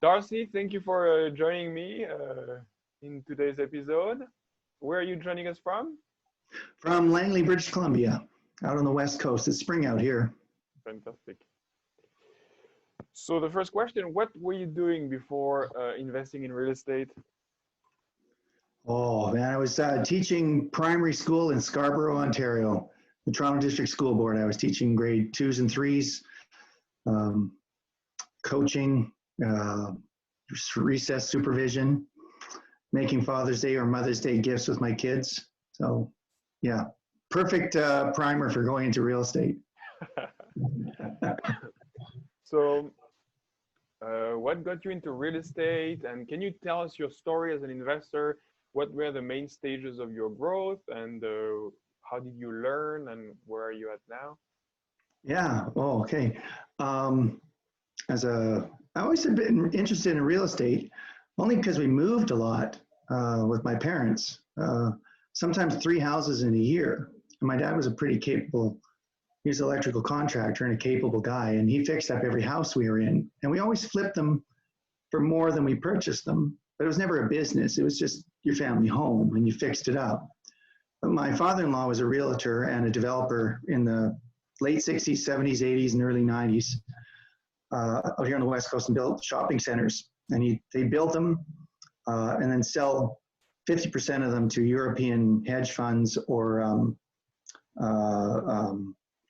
Darcy, thank you for joining me in today's episode. Where are you joining us from? From Langley, British Columbia, out on the west coast. It's spring out here. Fantastic. So the first question, what were you doing before investing in real estate? Oh, man, I was teaching primary school in Scarborough, Ontario, the Toronto District School Board. I was teaching grade 2s and 3s, coaching, recess supervision, making Father's Day or Mother's Day gifts with my kids. So, yeah, perfect primer for going into real estate. So, what got you into real estate? And can you tell us your story as an investor? What were the main stages of your growth, and how did you learn, and where are you at now? Yeah. Oh, okay. I always have been interested in real estate, only because we moved a lot with my parents. Sometimes 3 houses in a year. And my dad was a pretty capable. He was an electrical contractor and a capable guy, and he fixed up every house we were in. And we always flipped them for more than we purchased them. But it was never a business. It was just your family home, and you fixed it up. But my father-in-law was a realtor and a developer in the late 60s, 70s, 80s, and early 90s out here on the West Coast, and built shopping centers. And they built them and then sell 50% of them to European hedge funds or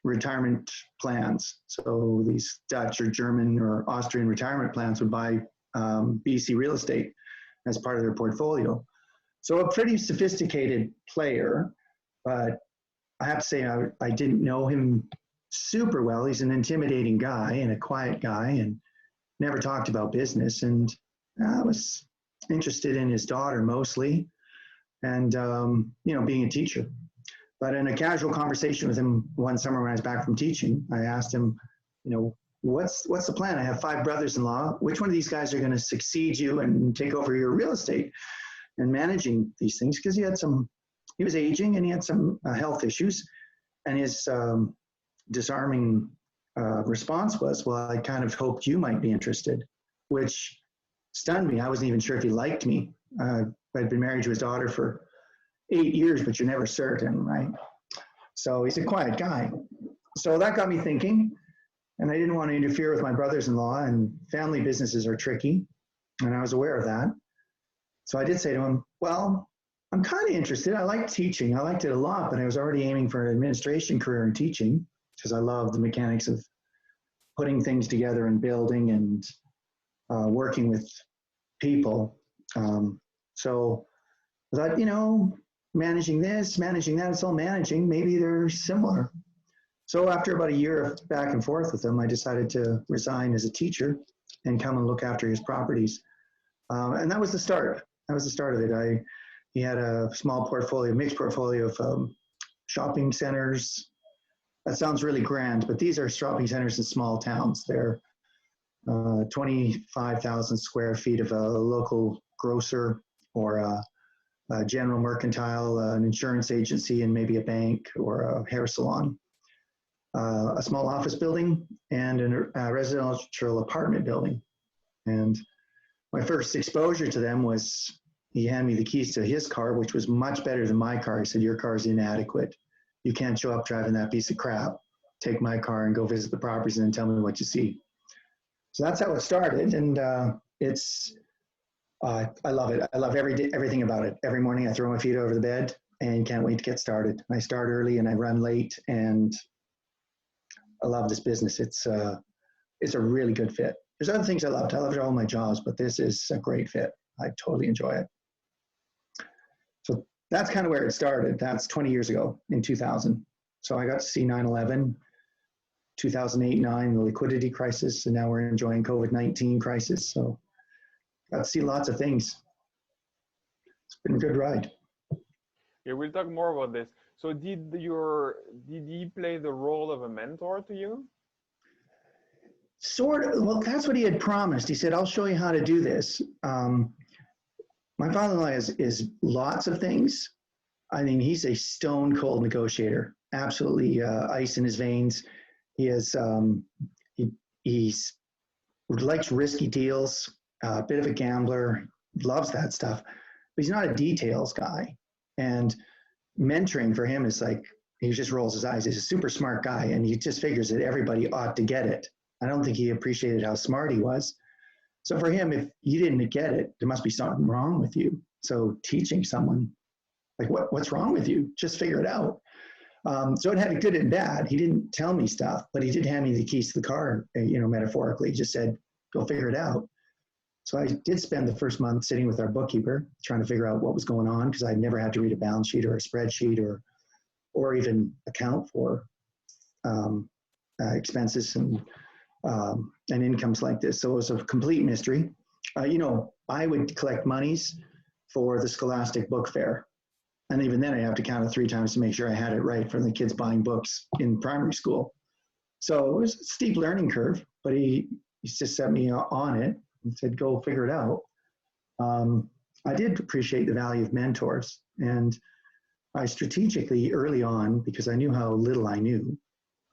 retirement plans. So these Dutch or German or Austrian retirement plans would buy BC real estate as part of their portfolio. So a pretty sophisticated player, but I have to say I didn't know him super well. He's an intimidating guy and a quiet guy and never talked about business. And I was interested in his daughter mostly and, being a teacher. But in a casual conversation with him one summer when I was back from teaching, I asked him, what's the plan? I have 5 brothers-in-law. Which one of these guys are going to succeed you and take over your real estate and managing these things? Because he was aging and he had some health issues. And his disarming response was, well, I kind of hoped you might be interested, which stunned me. I wasn't even sure if he liked me. I'd been married to his daughter for 8 years, but you're never certain, right? So he's a quiet guy. So that got me thinking, and I didn't want to interfere with my brothers-in-law, and family businesses are tricky, and I was aware of that. So I did say to him, well, I'm kind of interested. I like teaching. I liked it a lot, but I was already aiming for an administration career in teaching because I love the mechanics of putting things together and building and working with people. So I thought, managing this, managing that, it's all managing. Maybe they're similar. So after about a year of back and forth with him, I decided to resign as a teacher and come and look after his properties. And that was the start. That was the start of it. He had a small portfolio, mixed portfolio of shopping centers. That sounds really grand, but these are shopping centers in small towns. They're 25,000 square feet of a local grocer or a general mercantile, an insurance agency, and maybe a bank or a hair salon. A small office building and a residential apartment building. And my first exposure to them was he handed me the keys to his car, which was much better than my car. He said, your car's inadequate. You can't show up driving that piece of crap. Take my car and go visit the properties and then tell me what you see. So that's how it started. And I love it. I love everything about it. Every morning I throw my feet over the bed and can't wait to get started. I start early and I run late, and I love this business. It's a really good fit. There's other things I loved. I loved all my jobs, but this is a great fit. I totally enjoy it. So that's kind of where it started. That's 20 years ago in 2000. So I got to see 9/11, 2008-9, the liquidity crisis, and now we're enjoying COVID-19 crisis. So got to see lots of things. It's been a good ride. Yeah, we'll talk more about this. So did he play the role of a mentor to you? Sort of. Well, that's what he had promised. He said, I'll show you how to do this. My father-in-law is lots of things. I mean, he's a stone cold negotiator, absolutely ice in his veins. He is he's likes risky deals, a bit of a gambler, loves that stuff, but he's not a details guy. And mentoring for him is like, he just rolls his eyes. He's a super smart guy, and he just figures that everybody ought to get it. I don't think he appreciated how smart he was. So for him, if you didn't get it, there must be something wrong with you. So teaching someone, like, what's wrong with you? Just figure it out. So it had a good and bad. He didn't tell me stuff, but he did hand me the keys to the car, metaphorically. He just said, go figure it out. So I did spend the first month sitting with our bookkeeper, trying to figure out what was going on, because I'd never had to read a balance sheet or a spreadsheet or even account for expenses and incomes like this. So it was a complete mystery. I would collect monies for the Scholastic Book Fair. And even then I have to count it 3 times to make sure I had it right from the kids buying books in primary school. So it was a steep learning curve, but he just set me on it and said, go figure it out. I did appreciate the value of mentors. And I strategically early on, because I knew how little I knew,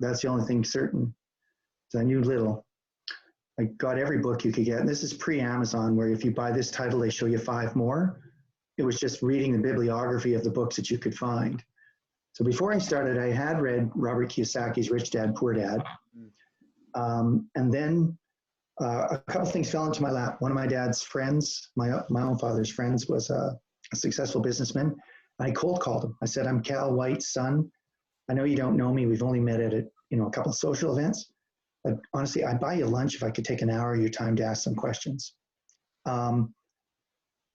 that's the only thing certain, is I knew little. I got every book you could get. And this is pre-Amazon, where if you buy this title, they show you 5 more. It was just reading the bibliography of the books that you could find. So before I started, I had read Robert Kiyosaki's Rich Dad, Poor Dad. And then a couple things fell into my lap. One of my dad's friends, my own father's friends, was a successful businessman. I cold called him. I said, I'm Cal White's son. I know you don't know me. We've only met at a couple of social events. But honestly, I'd buy you lunch if I could take an hour of your time to ask some questions.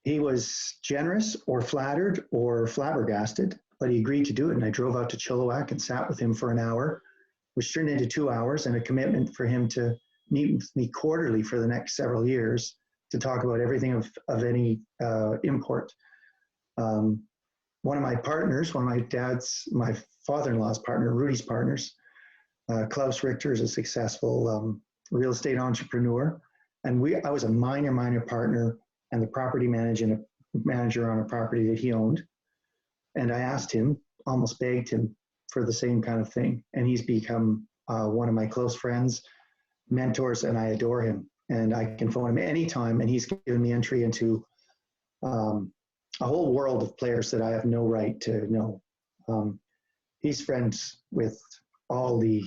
He was generous or flattered or flabbergasted, but he agreed to do it. And I drove out to Chilliwack and sat with him for an hour, which turned into 2 hours, and a commitment for him to meet with me quarterly for the next several years to talk about everything of any import. One of my partners, my father-in-law's partner, Rudy's partners, Klaus Richter, is a successful real estate entrepreneur. And I was a minor partner and the property manager on a property that he owned. And I asked him, almost begged him for the same kind of thing. And he's become one of my close friends, mentors, and I adore him. And I can phone him anytime, and he's given me entry into a whole world of players that I have no right to know. He's friends with all the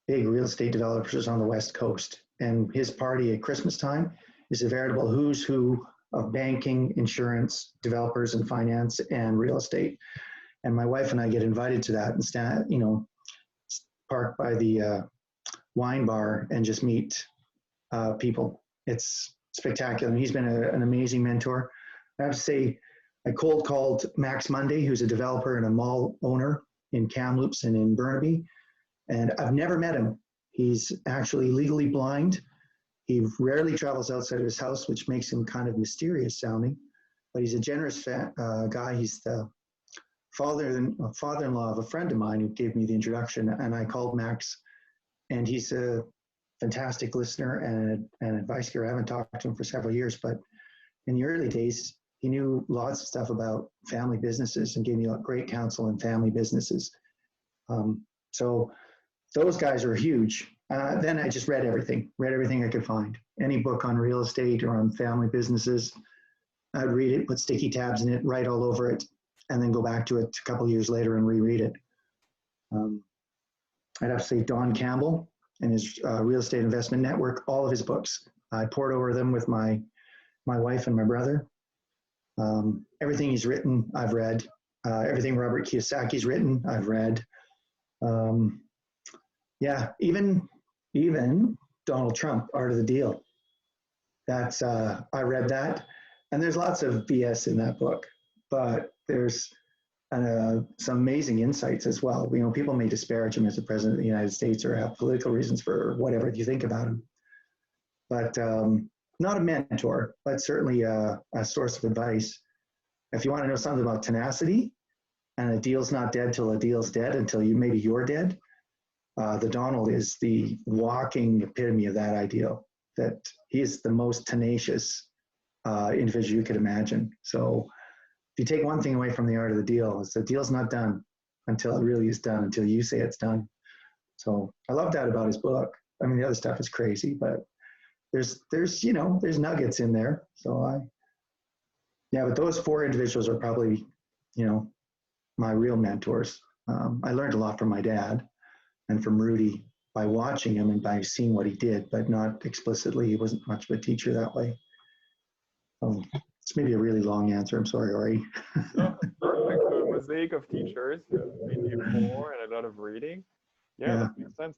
big real estate developers on the West Coast. And his party at Christmas time is a veritable who's who of banking, insurance, developers, and finance, and real estate. And my wife and I get invited to that and park by the wine bar and just meet people. It's spectacular. And he's been an amazing mentor. I have to say, I cold called Max Monday, who's a developer and a mall owner in Kamloops and in Burnaby. And I've never met him. He's actually legally blind. He rarely travels outside of his house, which makes him kind of mysterious sounding, but he's a generous guy. He's the father-in-law of a friend of mine who gave me the introduction, and I called Max, and he's a fantastic listener and an advice giver. I haven't talked to him for several years, but in the early days, he knew lots of stuff about family businesses and gave me great counsel in family businesses. So those guys are huge. Then I just read everything I could find. Any book on real estate or on family businesses, I'd read it, put sticky tabs in it, write all over it, and then go back to it a couple of years later and reread it. I'd have to say Don Campbell and his Real Estate Investment Network, all of his books. I poured over them with my wife and my brother. Everything he's written, I've read. Everything Robert Kiyosaki's written, I've read. Even Donald Trump, Art of the Deal. That's I read that, and there's lots of BS in that book, but there's some amazing insights as well. People may disparage him as the president of the United States or have political reasons for whatever you think about him, but not a mentor, but certainly a source of advice. If you want to know something about tenacity, and a deal's not dead till a deal's dead until maybe you're dead. The Donald is the walking epitome of that ideal, that he is the most tenacious individual you could imagine. So if you take one thing away from the Art of the Deal, it's the deal's not done until it really is done, until you say it's done. So I love that about his book. I mean, the other stuff is crazy, but there's nuggets in there. Yeah, but those four individuals are probably, my real mentors. I learned a lot from my dad and from Rudy by watching him and by seeing what he did, but not explicitly. He wasn't much of a teacher that way. It's maybe a really long answer. I'm sorry, Ori. No, perfect. So a mosaic of teachers, mainly four, and a lot of reading. Yeah, Yeah. that makes sense.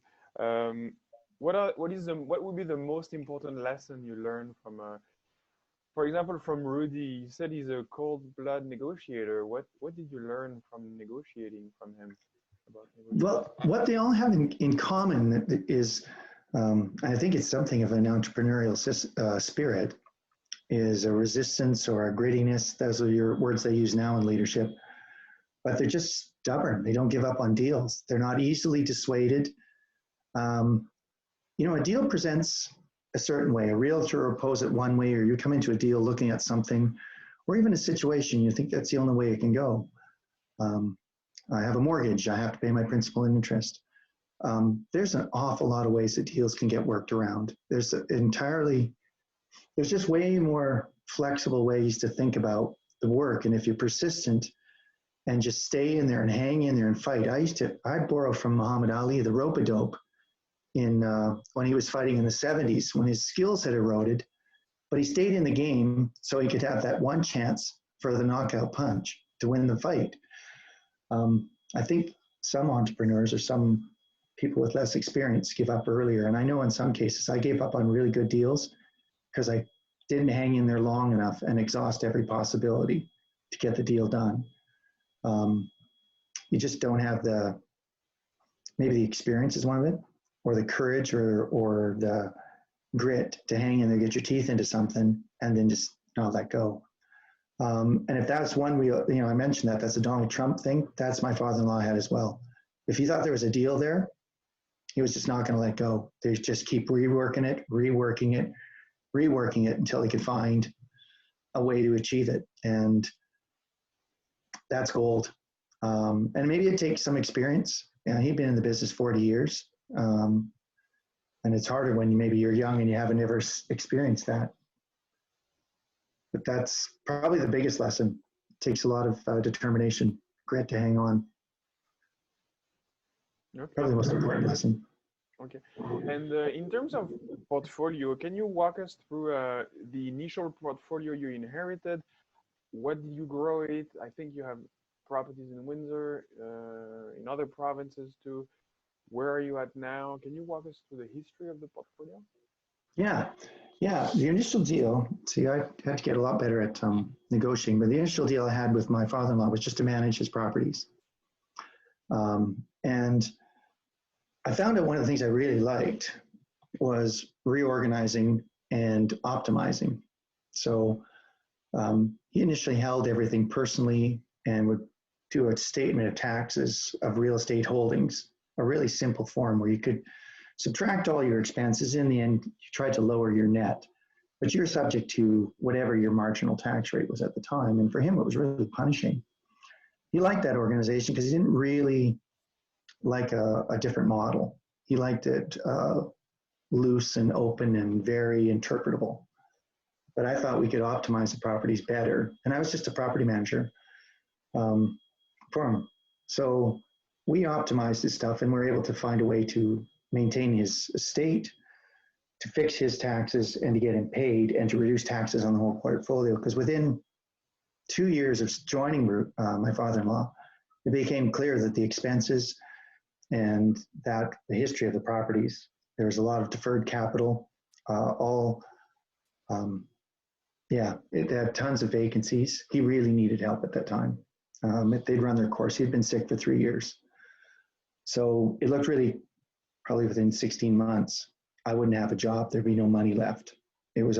What would be the most important lesson you learned from for example, from Rudy? You said he's a cold-blood negotiator. What did you learn from negotiating from him about negotiating? Well, what they all have in common is, I think it's something of an entrepreneurial spirit, is a resistance or a grittiness. Those are your words they use now in leadership. But they're just stubborn. They don't give up on deals. They're not easily dissuaded. A deal presents a certain way. A realtor will pose it one way, or you come into a deal looking at something, or even a situation, you think that's the only way it can go. I have a mortgage. I have to pay my principal and interest. There's an awful lot of ways that deals can get worked around. There's just way more flexible ways to think about the work. And if you're persistent and just stay in there and hang in there and fight. I borrow from Muhammad Ali, the rope-a-dope, when he was fighting in the 70s, when his skills had eroded, but he stayed in the game so he could have that one chance for the knockout punch to win the fight. I think some entrepreneurs or some people with less experience give up earlier. And I know in some cases I gave up on really good deals because I didn't hang in there long enough and exhaust every possibility to get the deal done. You just don't have maybe the experience is one of it, or the courage or the grit to hang in there, get your teeth into something, and then just not let go. And if that's one I mentioned that's a Donald Trump thing. That's my father-in-law had as well. If he thought there was a deal there, he was just not going to let go. They just keep reworking it until he could find a way to achieve it. And that's gold. And maybe it takes some experience. He'd been in the business 40 years. And it's harder when maybe you're young and you haven't ever experienced that. But that's probably the biggest lesson. It takes a lot of determination, grit to hang on. Okay. Probably the most important lesson. Okay. And in terms of portfolio, can you walk us through the initial portfolio you inherited? What did you grow it? I think you have properties in Windsor, in other provinces too. Where are you at now? Can you walk us through the history of the portfolio? Yeah. The initial deal, I had to get a lot better at negotiating, but the initial deal I had with my father-in-law was just to manage his properties. And I found out one of the things I really liked was reorganizing and optimizing. So he initially held everything personally and would do a statement of taxes of real estate holdings, a really simple form where you could subtract all your expenses. In the end, you tried to lower your net, but you're subject to whatever your marginal tax rate was at the time. And for him, it was really punishing. He liked that organization because he didn't really like a different model. He liked it loose and open and very interpretable. But I thought we could optimize the properties better. And I was just a property manager for him. So we optimized his stuff and we're able to find a way to maintain his estate, to fix his taxes and to get him paid and to reduce taxes on the whole portfolio. Because within 2 years of joining my father-in-law, it became clear that the expenses and that the history of the properties, there was a lot of deferred capital, it had tons of vacancies. He really needed help at that time. They'd run their course. He'd been sick for 3 years. So it looked really, probably within 16 months, I wouldn't have a job. There'd be no money left. He was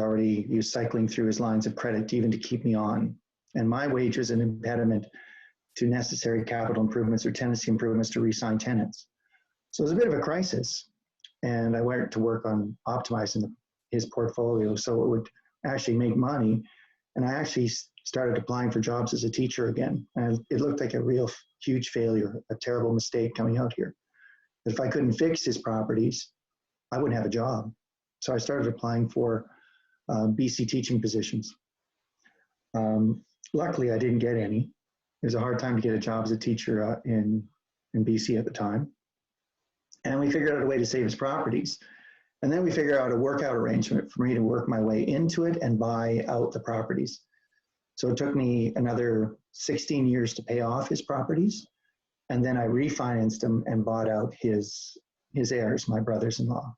cycling through his lines of credit even to keep me on. And my wage was an impediment to necessary capital improvements or tenancy improvements to re-sign tenants. So it was a bit of a crisis. And I went to work on optimizing his portfolio so it would actually make money. And I actually started applying for jobs as a teacher again. And it looked like a real huge failure, a terrible mistake coming out here. If I couldn't fix his properties, I wouldn't have a job. So I started applying for BC teaching positions. Luckily, I didn't get any. It was a hard time to get a job as a teacher in BC at the time. And we figured out a way to save his properties. And then we figured out a workout arrangement for me to work my way into it and buy out the properties. So it took me another 16 years to pay off his properties. And then I refinanced them and bought out his heirs, my brothers-in-law.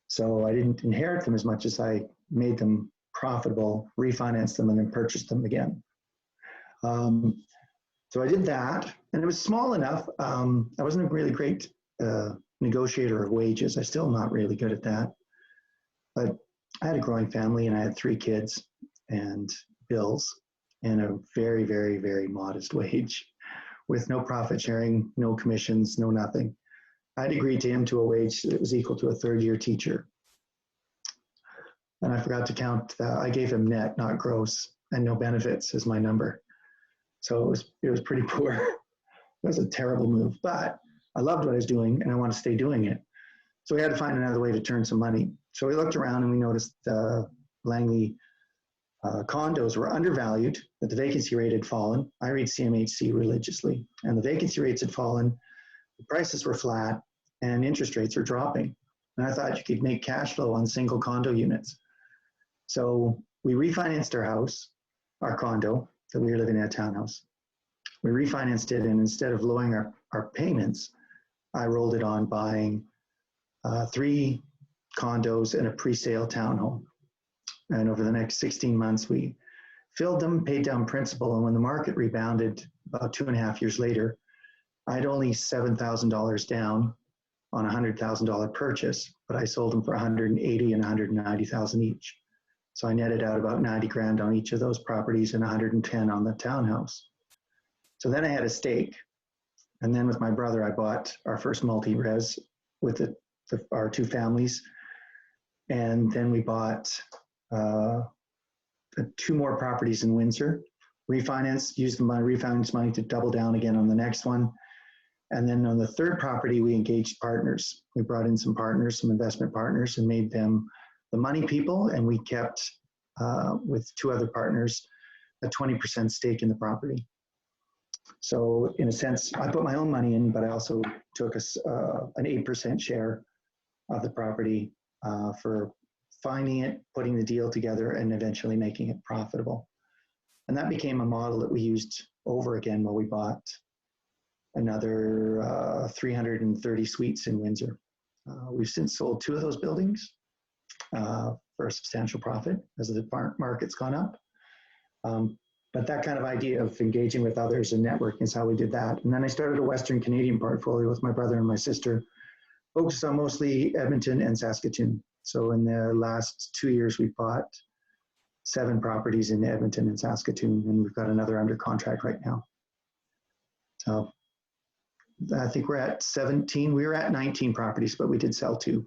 So I didn't inherit them as much as I made them profitable, refinanced them, and then purchased them again. So I did that, and it was small enough. I wasn't a really great negotiator of wages. I'm still not really good at that. But I had a growing family, and I had 3 kids and bills, and a very, very, very modest wage with no profit sharing, no commissions, no nothing. I'd agreed to him to a wage that was equal to a 3rd-year teacher. And I forgot to count that. I gave him net, not gross, and no benefits as my number. So it was pretty poor. It was a terrible move, but I loved what I was doing and I want to stay doing it. So we had to find another way to turn some money. So we looked around and we noticed Langley condos were undervalued, that the vacancy rate had fallen. I read CMHC religiously, and the vacancy rates had fallen, the prices were flat, and interest rates were dropping. And I thought you could make cash flow on single condo units. So we refinanced our house, our condo, that we were living in a townhouse. We refinanced it, and instead of lowering our payments, I rolled it on buying 3 condos and a pre-sale townhome. And over the next 16 months, we filled them, paid down principal, and when the market rebounded about 2.5 years later, I had only $7,000 down on a $100,000 purchase, but I sold them for $180,000 and $190,000 each. So I netted out about 90 grand on each of those properties and 110 on the townhouse. So then I had a stake. And then with my brother, I bought our first multi-res with our 2 families. And then we bought 2 more properties in Windsor, refinanced, used my refinance money to double down again on the next one. And then on the 3rd property, we engaged partners. We brought in some partners, some investment partners, and made them the money people, and we kept, with 2 other partners, a 20% stake in the property. So in a sense, I put my own money in, but I also took an 8% share of the property for finding it, putting the deal together, and eventually making it profitable. And that became a model that we used over again while we bought another 330 suites in Windsor. We've since sold 2 of those buildings for a substantial profit as the market's gone up. But that kind of idea of engaging with others and networking is how we did that. And then I started a Western Canadian portfolio with my brother and my sister, focused on mostly Edmonton and Saskatoon. So in the last 2 years, we've bought 7 properties in Edmonton and Saskatoon, and we've got another under contract right now. So I think we're at 17. We were at 19 properties, but we did sell 2.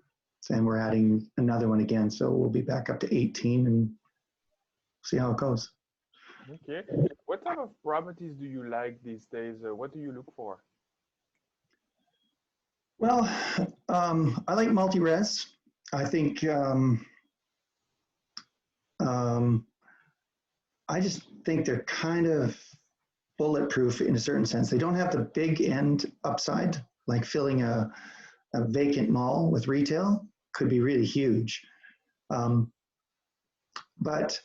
And we're adding another one again. So we'll be back up to 18 and see how it goes. Okay. What type of properties do you like these days? What do you look for? Well, I like multi-res. I think I just think they're kind of bulletproof in a certain sense. They don't have the big end upside, like filling a vacant mall with retail could be really huge. But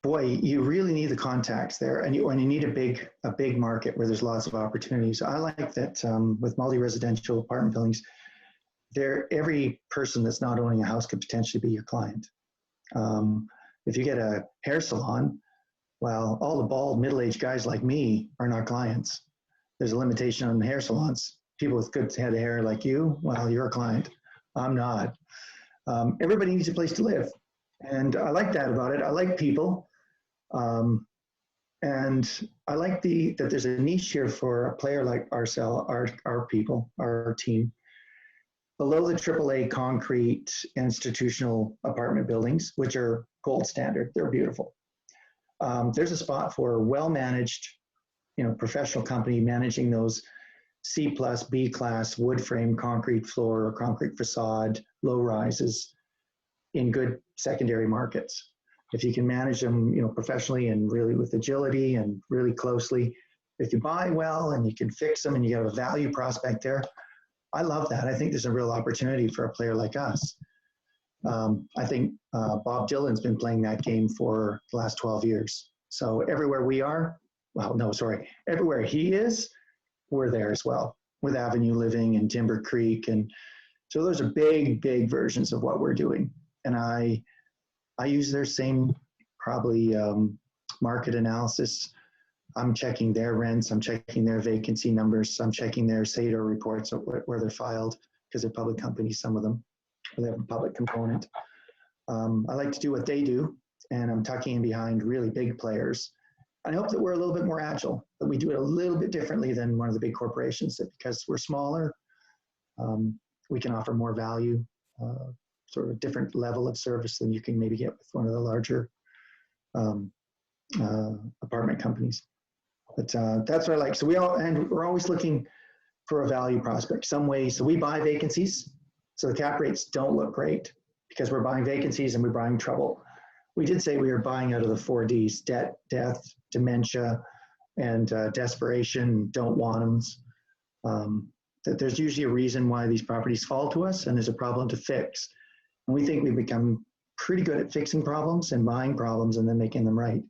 boy, you really need the contacts there, and you need a big market where there's lots of opportunities. I like that with multi-residential apartment buildings, every person that's not owning a house could potentially be your client. If you get a hair salon, well, all the bald middle-aged guys like me are not clients. There's a limitation on the hair salons. People with good head of hair like you, well, you're a client. I'm not. Everybody needs a place to live. And I like that about it. I like people. And I like that there's a niche here for a player like our people, our team. Below the AAA concrete institutional apartment buildings, which are gold standard, they're beautiful. There's a spot for a well-managed, professional company managing those C plus, B class, wood frame, concrete floor, concrete facade, low rises in good secondary markets. If you can manage them, professionally and really with agility and really closely, if you buy well and you can fix them and you have a value prospect there, I love that. I think there's a real opportunity for a player like us. I think Bob Dylan's been playing that game for the last 12 years. So everywhere we are, everywhere he is, we're there as well with Avenue Living and Timber Creek. And so those are big, big versions of what we're doing. And I use their same probably market analysis. I'm checking their rents. I'm checking their vacancy numbers. I'm checking their SADR reports where they're filed because they're public companies, some of them. They have a public component. I like to do what they do, and I'm tucking in behind really big players. I hope that we're a little bit more agile, that we do it a little bit differently than one of the big corporations, that because we're smaller, we can offer more value, sort of a different level of service than you can maybe get with one of the larger apartment companies. But that's what I like. So we're always looking for a value prospect, some way. So we buy vacancies. So the cap rates don't look great because we're buying vacancies and we're buying trouble. We did say we were buying out of the 4Ds: debt, death, dementia, and desperation, don't want them. That there's usually a reason why these properties fall to us, and there's a problem to fix. And we think we've become pretty good at fixing problems and buying problems and then making them right.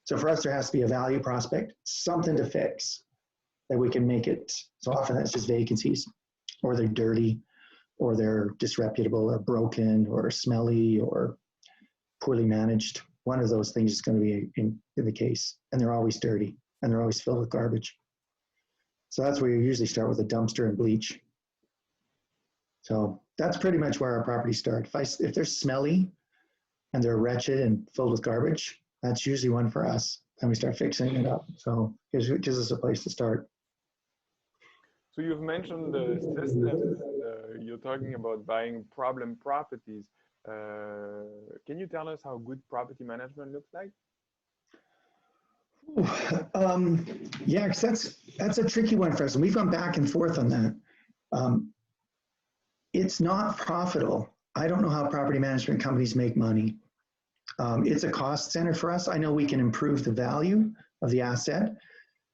So for us, there has to be a value prospect, something to fix that we can make it. So often that's just vacancies, or they're dirty, or they're disreputable, or broken, or smelly, or poorly managed. One of those things is going to be in the case, and they're always dirty, and they're always filled with garbage. So that's where you usually start with a dumpster and bleach. So that's pretty much where our properties start. If they're smelly and they're wretched and filled with garbage, that's usually one for us, and we start fixing it up. So it gives us a place to start. So you've mentioned the systems. You're talking about buying problem properties. Can you tell us how good property management looks like? Yeah, because that's a tricky one for us, and we've gone back and forth on that. It's not profitable. I don't know how property management companies make money. It's a cost center for us. I know we can improve the value of the asset.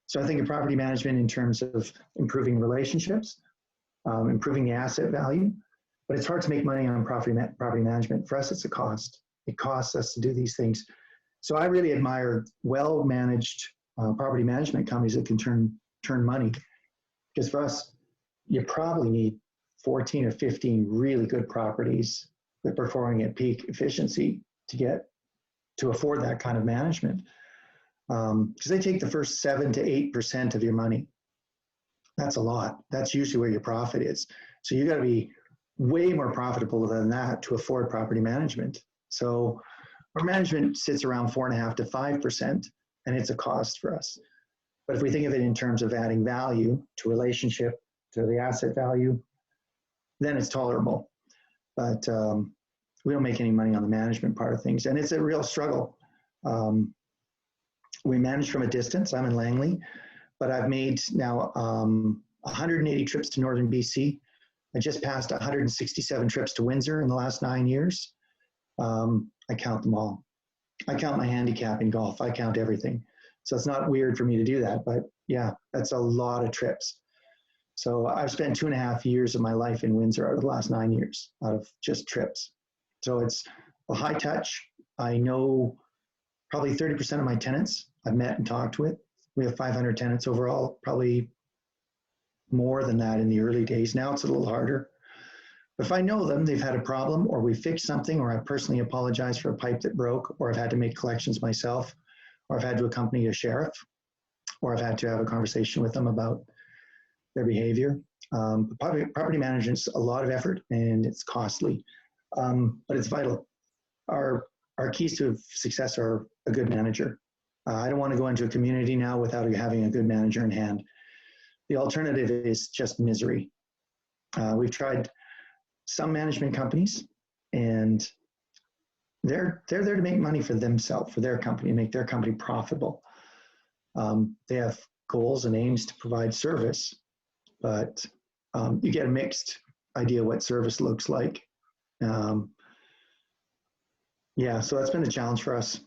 So I think of property management in terms of improving relationships, improving the asset value, but it's hard to make money on property management. For us, it's a cost. It costs us to do these things. So I really admire well-managed property management companies that can turn money. Because for us, you probably need 14 or 15 really good properties that are performing at peak efficiency to afford that kind of management. Because they take the first 7 to 8% of your money. That's a lot. That's usually where your profit is. So you got to be way more profitable than that to afford property management. So our management sits around 4.5 to 5%, and it's a cost for us. But if we think of it in terms of adding value to relationship, to the asset value, then it's tolerable. But we don't make any money on the management part of things, and it's a real struggle. We manage from a distance. I'm in Langley, but I've made now 180 trips to northern BC. I just passed 167 trips to Windsor in the last 9 years. I count them all. I count my handicap in golf. I count everything. So it's not weird for me to do that, but yeah, that's a lot of trips. So I've spent 2.5 years of my life in Windsor out of the last 9 years out of just trips. So it's a high touch. I know probably 30% of my tenants I've met and talked with. We have 500 tenants overall, probably more than that in the early days. Now it's a little harder. If I know them, they've had a problem, or we fixed something, or I personally apologized for a pipe that broke, or I've had to make collections myself, or I've had to accompany a sheriff, or I've had to have a conversation with them about their behavior. Property management's a lot of effort, and it's costly, but it's vital. Our keys to success are a good manager. I don't want to go into a community now without having a good manager in hand. The alternative is just misery. We've tried some management companies, and they're there to make money for themselves, for their company, make their company profitable. They have goals and aims to provide service, but you get a mixed idea what service looks like. Yeah, so that's been a challenge for us,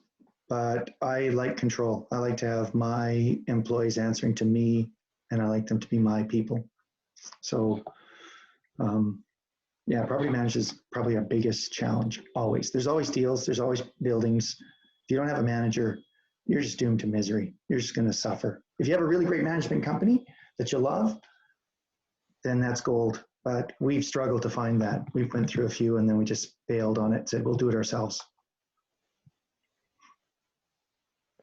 but I like control. I like to have my employees answering to me, and I like them to be my people. So, yeah, property management is probably our biggest challenge, always. There's always deals, there's always buildings. If you don't have a manager, you're just doomed to misery. You're just going to suffer. If you have a really great management company that you love, then that's gold. But we've struggled to find that. We've went through a few and then we just bailed on it, said we'll do it ourselves.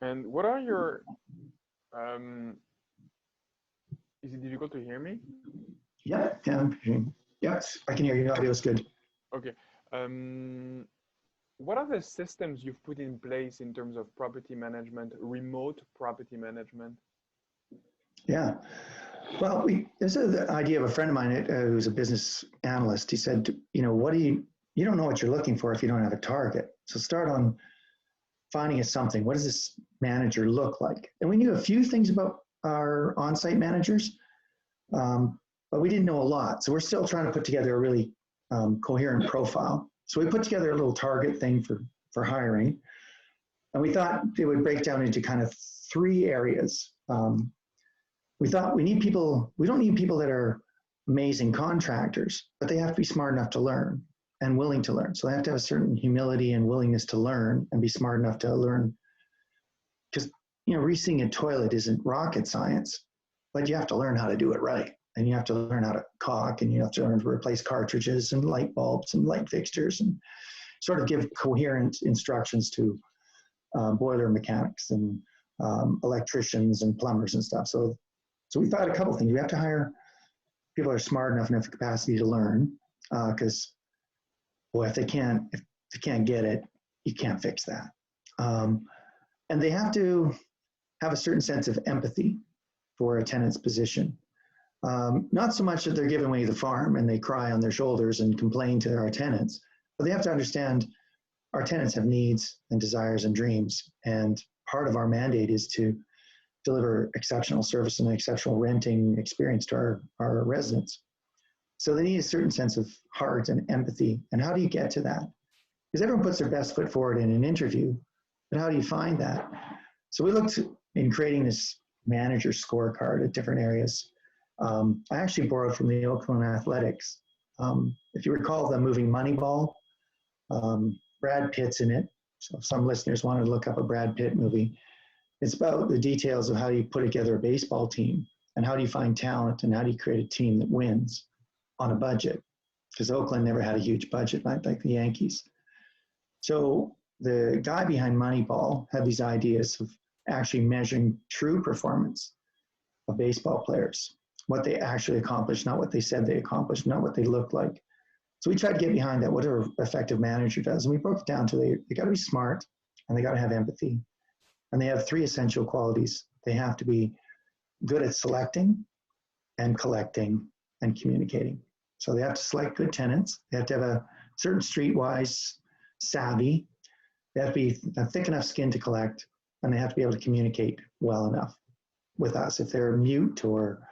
And what are your, is it difficult to hear me? Yeah, yes, I can hear you. Audio is good. Okay. What are the systems you've put in place in terms of property management, remote property management? Yeah. Well, this is the idea of a friend of mine who's a business analyst. He said, you don't know what you're looking for if you don't have a target. So start on finding us something. What does this manager look like? And we knew a few things about our on-site managers, but we didn't know a lot. So we're still trying to put together a really coherent profile. So we put together a little target thing for hiring. And we thought it would break down into kind of 3 areas. We thought we don't need people that are amazing contractors, but they have to be smart enough to learn and willing to learn. So they have to have a certain humility and willingness to learn and be smart enough to learn. Because, resealing a toilet isn't rocket science, but you have to learn how to do it right. And you have to learn how to caulk, and you have to learn to replace cartridges and light bulbs and light fixtures and sort of give coherent instructions to boiler mechanics and electricians and plumbers and stuff. So we thought a couple things. We have to hire people who are smart enough and have the capacity to learn, because, if they can't get it, you can't fix that. And they have to have a certain sense of empathy for a tenant's position. Not so much that they're giving away the farm and they cry on their shoulders and complain to our tenants, but they have to understand our tenants have needs and desires and dreams. And part of our mandate is to deliver exceptional service and exceptional renting experience to our residents. So they need a certain sense of heart and empathy. And how do you get to that? Because everyone puts their best foot forward in an interview, but how do you find that? So we looked in creating this manager scorecard at different areas. I actually borrowed from the Oakland Athletics. If you recall the movie Moneyball, Brad Pitt's in it. So if some listeners wanted to look up a Brad Pitt movie, it's about the details of how you put together a baseball team and how do you find talent and how do you create a team that wins on a budget, because Oakland never had a huge budget like the Yankees. So the guy behind Moneyball had these ideas of actually measuring true performance of baseball players, what they actually accomplished, not what they said they accomplished, not what they looked like. So we tried to get behind that, what an effective manager does. And we broke it down to they got to be smart and they got to have empathy. And they have 3 essential qualities. They have to be good at selecting and collecting and communicating. So they have to select good tenants. They have to have a certain streetwise savvy. They have to be a thick enough skin to collect, and they have to be able to communicate well enough with us. If they're mute or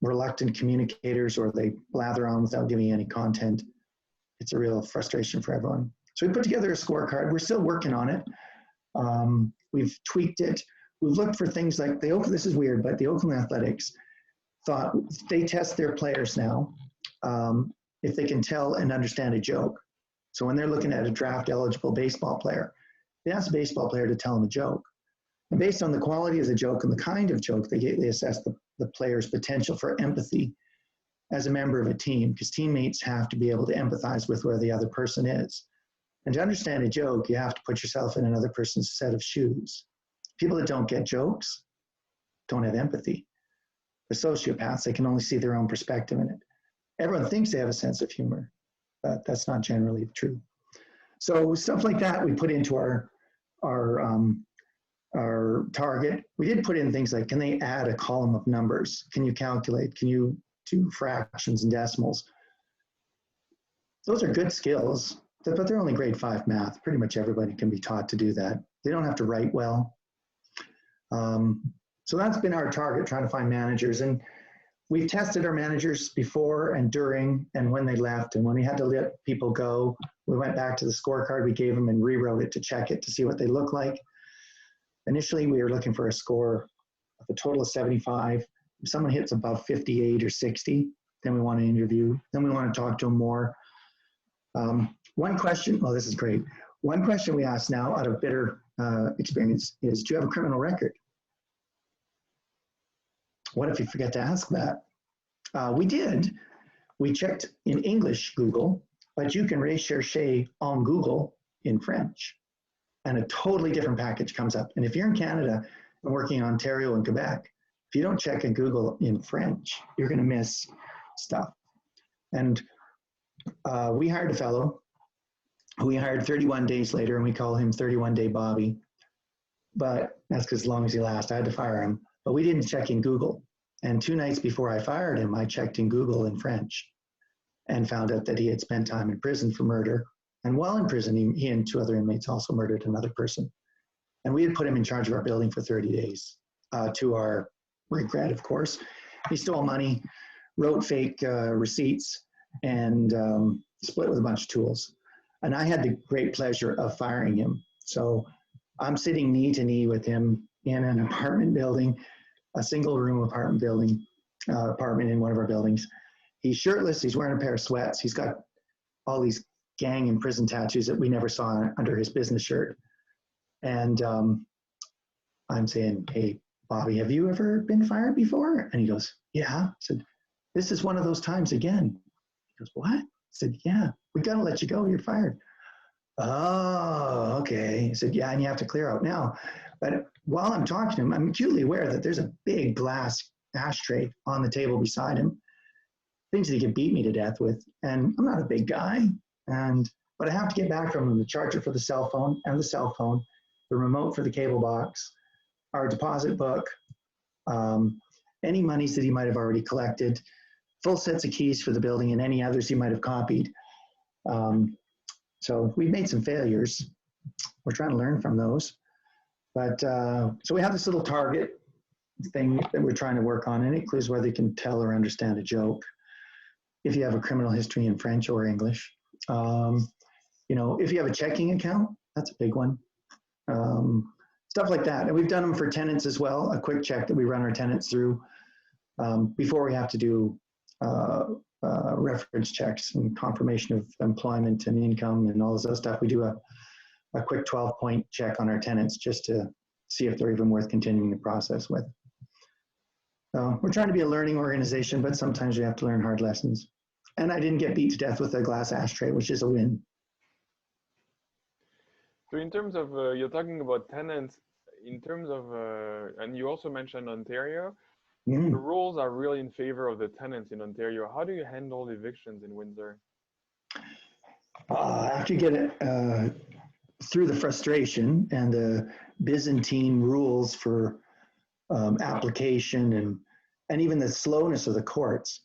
reluctant communicators, or they blather on without giving any content, it's a real frustration for everyone. So we put together a scorecard. We're still working on it. We've tweaked it. We've looked for things like this is weird, but the Oakland Athletics thought they test their players now if they can tell and understand a joke. So when they're looking at a draft eligible baseball player, they ask a baseball player to tell them a joke. And based on the quality of the joke and the kind of joke, they assess the player's potential for empathy as a member of a team, because teammates have to be able to empathize with where the other person is. And to understand a joke, you have to put yourself in another person's set of shoes. People that don't get jokes don't have empathy. They're sociopaths. They can only see their own perspective in it. Everyone thinks they have a sense of humor, but that's not generally true. So stuff like that we put into our target. We did put in things like, can they add a column of numbers? Can you calculate? Can you do fractions and decimals? Those are good skills, but they're only grade 5 math. Pretty much everybody can be taught to do that. They don't have to write well. So that's been our target, trying to find managers. And we've tested our managers before and during and when they left. And when we had to let people go, we went back to the scorecard we gave them and rewrote it to check it to see what they look like. Initially, we were looking for a score of a total of 75. If someone hits above 58 or 60, then we want to interview. Then we want to talk to them more. One question, oh, this is great. One question we ask now out of bitter experience is, do you have a criminal record? What if you forget to ask that? We did. We checked in English Google, but you can rechercher on Google in French, and a totally different package comes up. And if you're in Canada and working in Ontario and Quebec, if you don't check in Google in French, you're going to miss stuff. And we hired a fellow who we hired 31 days later, and we call him 31-Day Bobby. But that's because as long as he lasted, I had to fire him. But we didn't check in Google. And 2 nights before I fired him, I checked in Google in French and found out that he had spent time in prison for murder. And while in prison, he and 2 other inmates also murdered another person. And we had put him in charge of our building for 30 days, to our regret, of course. He stole money, wrote fake receipts, and split with a bunch of tools. And I had the great pleasure of firing him. So I'm sitting knee to knee with him in an apartment building, a single room apartment building, apartment in one of our buildings. He's shirtless, he's wearing a pair of sweats. He's got all these gang and prison tattoos that we never saw under his business shirt. And I'm saying, hey, Bobby, have you ever been fired before? And he goes, yeah. I said, this is one of those times again. He goes, what? I said, yeah, we got to let you go. You're fired. Oh, okay. He said, yeah, and you have to clear out now. But while I'm talking to him, I'm acutely aware that there's a big glass ashtray on the table beside him, things that he could beat me to death with. And I'm not a big guy, but I have to get back from him the charger for the cell phone and the cell phone, the remote for the cable box, our deposit book, any monies that he might have already collected, full sets of keys for the building, and any others he might have copied. So we've made some failures. We're trying to learn from those. But so we have this little target thing that we're trying to work on, and it includes whether you can tell or understand a joke. If you have a criminal history in French or English. You know, if you have a checking account, that's a big one. Stuff like that. And we've done them for tenants as well, a quick check that we run our tenants through before we have to do reference checks and confirmation of employment and income and all this other stuff. We do a quick 12-point check on our tenants just to see if they're even worth continuing the process with. So we're trying to be a learning organization, but sometimes you have to learn hard lessons. And I didn't get beat to death with a glass ashtray, which is a win. So in terms of, you're talking about tenants, in terms of, and you also mentioned Ontario, the rules are really in favor of the tenants in Ontario. How do you handle evictions in Windsor? After you get it through the frustration and the Byzantine rules for application and even the slowness of the courts,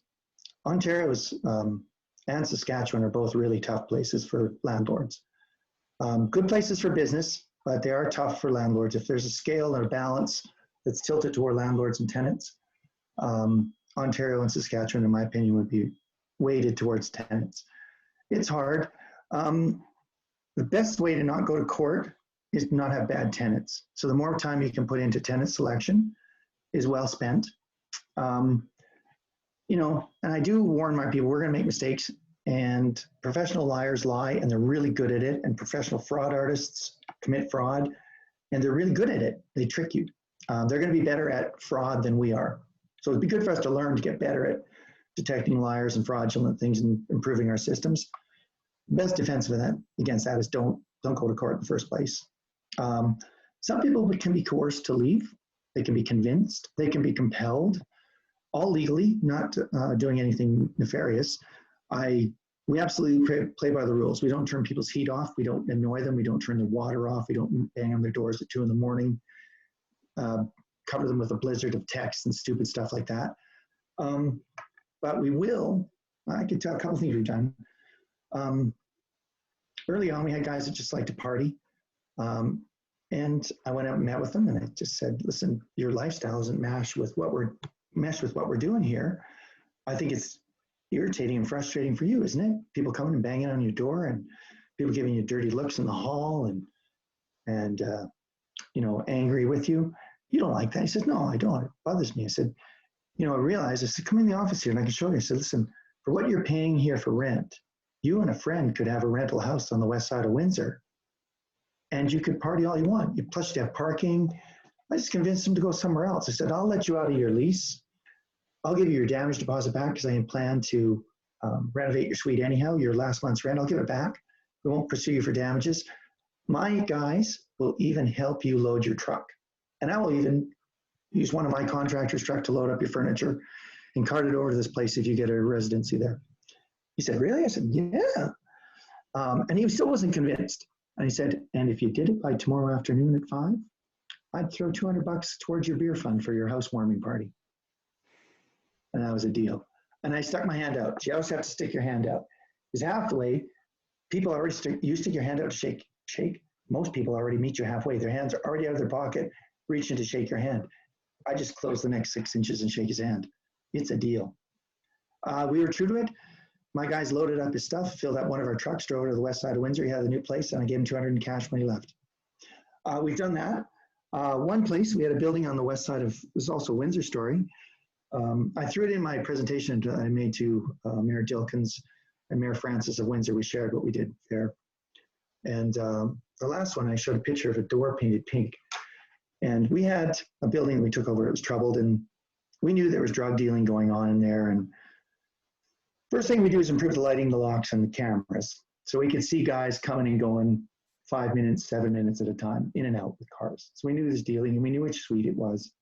Ontario's and Saskatchewan are both really tough places for landlords. Good places for business, but they are tough for landlords. If there's a scale or a balance that's tilted toward landlords and tenants, Ontario and Saskatchewan, in my opinion, would be weighted towards tenants. It's hard. The best way to not go to court is to not have bad tenants. So the more time you can put into tenant selection is well spent. You know, and I do warn my people, we're going to make mistakes, and professional liars lie, and they're really good at it, and professional fraud artists commit fraud, and they're really good at it. They trick you. They're going to be better at fraud than we are. So it'd be good for us to learn to get better at detecting liars and fraudulent things and improving our systems. Best defense against that is don't go to court in the first place. Some people can be coerced to leave. They can be convinced. They can be compelled, all legally, not doing anything nefarious. We absolutely play by the rules. We don't turn people's heat off. We don't annoy them. We don't turn the water off. We don't bang on their doors at 2 a.m, cover them with a blizzard of texts and stupid stuff like that. But we will, I could tell a couple things we've done. Early on, we had guys that just like to party. And I went out and met with them, and I just said, listen, your lifestyle doesn't mesh with what we're doing here. I think it's irritating and frustrating for you, isn't it? People coming and banging on your door and people giving you dirty looks in the hall and angry with you. You don't like that. He says, no, I don't. It bothers me. I said, I realized, I said, come in the office here and I can show you. I said, listen, for what you're paying here for rent, you and a friend could have a rental house on the west side of Windsor and you could party all you want. Plus you'd have parking. I just convinced him to go somewhere else. I said, I'll let you out of your lease. I'll give you your damage deposit back because I plan to renovate your suite anyhow, your last month's rent. I'll give it back. We won't pursue you for damages. My guys will even help you load your truck. And I will even use one of my contractor's truck to load up your furniture and cart it over to this place if you get a residency there. He said, really? I said, yeah. And he still wasn't convinced. And he said, and if you did it by tomorrow afternoon at 5, I'd throw $200 towards your beer fund for your housewarming party. And that was a deal. And I stuck my hand out. You always have to stick your hand out. Because half the way, people already you stick your hand out to shake. Most people already meet you halfway. Their hands are already out of their pocket, reaching to shake your hand. I just close the next 6 inches and shake his hand. It's a deal. We were true to it. My guys loaded up his stuff, filled up one of our trucks, drove to the west side of Windsor. He had a new place, and I gave him $200 in cash when he left. We've done that. One place, we had a building on the west side of, it was also a Windsor story. I threw it in my presentation I made to Mayor Dilkins and Mayor Francis of Windsor. We shared what we did there. And the last one, I showed a picture of a door painted pink. And we had a building we took over, it was troubled, and we knew there was drug dealing going on in there. And first thing we do is improve the lighting, the locks, and the cameras. So we could see guys coming and going 5 minutes, 7 minutes at a time, in and out with cars. So we knew this dealing, and we knew which suite it was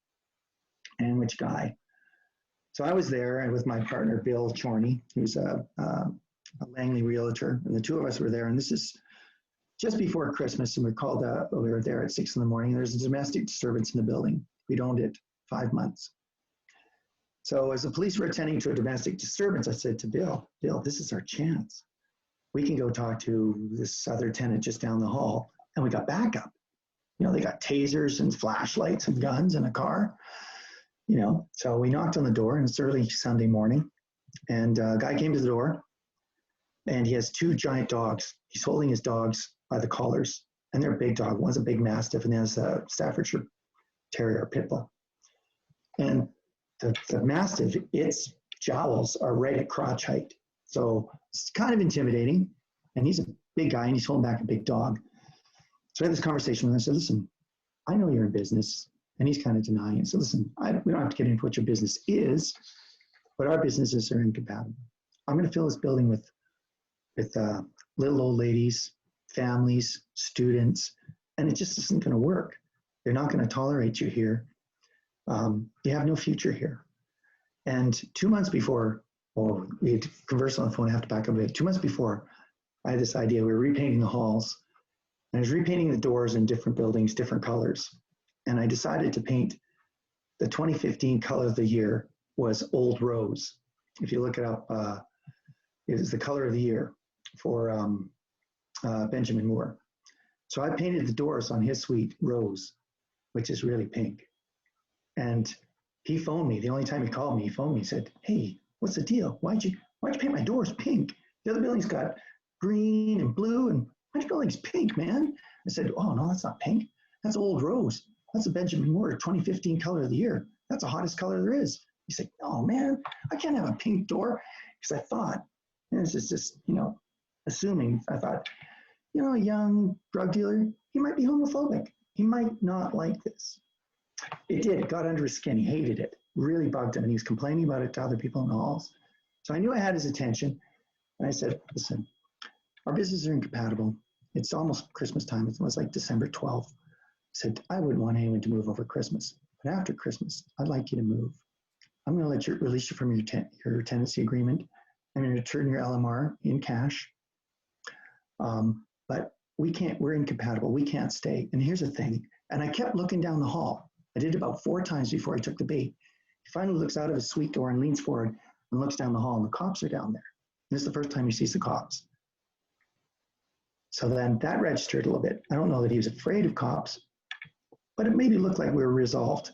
and which guy. So I was there and with my partner, Bill Chorney, who's a Langley realtor, and the two of us were there. And this is just before Christmas, and we were there at 6 in the morning. There's a domestic disturbance in the building. We'd owned it 5 months. So as the police were attending to a domestic disturbance, I said to Bill, this is our chance. We can go talk to this other tenant just down the hall. And we got backup. They got tasers and flashlights and guns in a car. So we knocked on the door, and it's early Sunday morning. And a guy came to the door, and he has 2 giant dogs. He's holding his dogs by the collars, and they're a big dog. One's a big Mastiff, and the other's a Staffordshire Terrier Pit Bull. And the Mastiff, its jowls are right at crotch height. So it's kind of intimidating. And he's a big guy, and he's holding back a big dog. So I had this conversation with him. I said, listen, I know you're in business. And he's kind of denying it. So listen, we don't have to get into what your business is, but our businesses are incompatible. I'm going to fill this building with little old ladies, families, students, and it just isn't going to work. They're not going to tolerate you here. You have no future here. And 2 months before, we had to converse on the phone, I have to back up a bit. 2 months before, I had this idea. We were repainting the halls, and I was repainting the doors in different buildings, different colors. And I decided to paint the 2015 color of the year was Old Rose. If you look it up, it is the color of the year for Benjamin Moore. So I painted the doors on his suite rose, which is really pink. And he phoned me. The only time he called me, he phoned me. He said, hey, what's the deal? Why'd you paint my doors pink? The other building's got green and blue, and my building's pink, man. I said, oh, no, that's not pink. That's Old Rose. That's a Benjamin Moore 2015 color of the year. That's the hottest color there is. He said, oh, man, I can't have a pink door. Because I thought, and this is just, assuming, I thought, a young drug dealer, he might be homophobic. He might not like this. It did. It got under his skin. He hated it. Really bugged him. And he was complaining about it to other people in the halls. So I knew I had his attention. And I said, listen, our businesses are incompatible. It's almost Christmas time. It was like December 12th. I said, I wouldn't want anyone to move over Christmas. But after Christmas, I'd like you to move. I'm going to release you from your tenancy agreement. I'm going to return your LMR in cash. But we're incompatible. We can't stay. And here's the thing. And I kept looking down the hall. I did about 4 times before I took the bait. He finally looks out of his suite door and leans forward and looks down the hall, and the cops are down there. And this is the first time he sees the cops. So then that registered a little bit. I don't know that he was afraid of cops, but it maybe looked like we were resolved.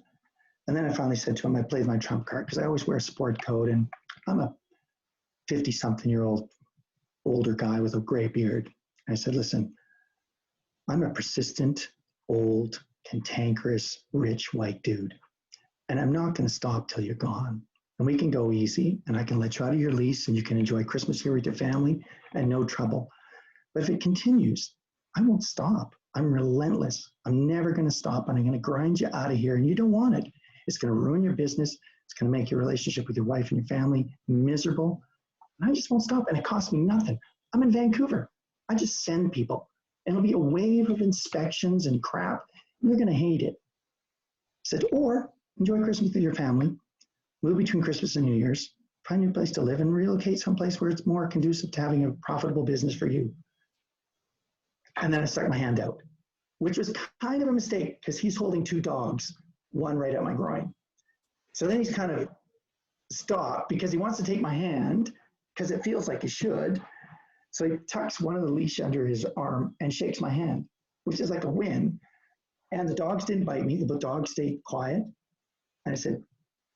And then I finally said to him, I played my trump card because I always wear a sport coat and I'm a 50-something-year-old older guy with a gray beard. I said, listen, I'm a persistent, old, cantankerous, rich white dude. And I'm not going to stop till you're gone. And we can go easy, and I can let you out of your lease, and you can enjoy Christmas here with your family and no trouble. But if it continues, I won't stop. I'm relentless. I'm never going to stop, and I'm going to grind you out of here, and you don't want it. It's going to ruin your business. It's going to make your relationship with your wife and your family miserable. And I just won't stop, and it costs me nothing. I'm in Vancouver. I just send people, and it'll be a wave of inspections and crap, and you're going to hate it. I said, or enjoy Christmas with your family, move between Christmas and New Year's, find a new place to live, and relocate someplace where it's more conducive to having a profitable business for you. And then I stuck my hand out, which was kind of a mistake because he's holding two dogs, one right at my groin. So then he's kind of stopped because he wants to take my hand because it feels like he should. So he tucks one of the leash under his arm and shakes my hand, which is like a win. And the dogs didn't bite me. The dogs stayed quiet. And I said,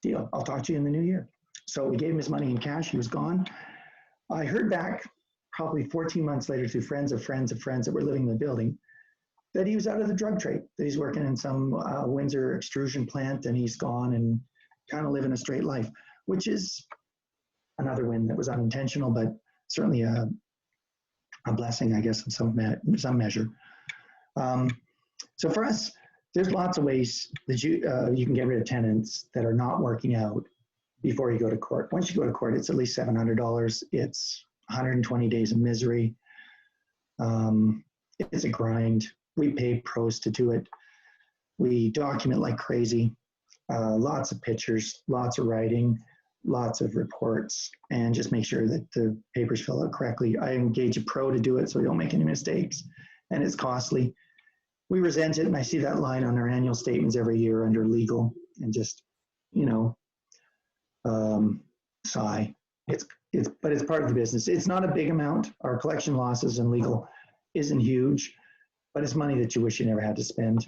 deal, I'll talk to you in the new year. So we gave him his money in cash. He was gone. I heard back probably 14 months later through friends of friends of friends that were living in the building that he was out of the drug trade, that he's working in some Windsor extrusion plant, and he's gone and kind of living a straight life, which is another win that was unintentional, but certainly a blessing, I guess, in some measure. So for us, there's lots of ways that you can get rid of tenants that are not working out before you go to court. Once you go to court, it's at least $700. It's 120 days of misery. It's a grind. We pay pros to do it. We document like crazy. Lots of pictures, lots of writing, lots of reports, and just make sure that the papers fill out correctly. I engage a pro to do it so we don't make any mistakes, and it's costly. We resent it, and I see that line on our annual statements every year under legal, and just, sigh. But it's part of the business. It's not a big amount. Our collection losses in legal isn't huge, but it's money that you wish you never had to spend.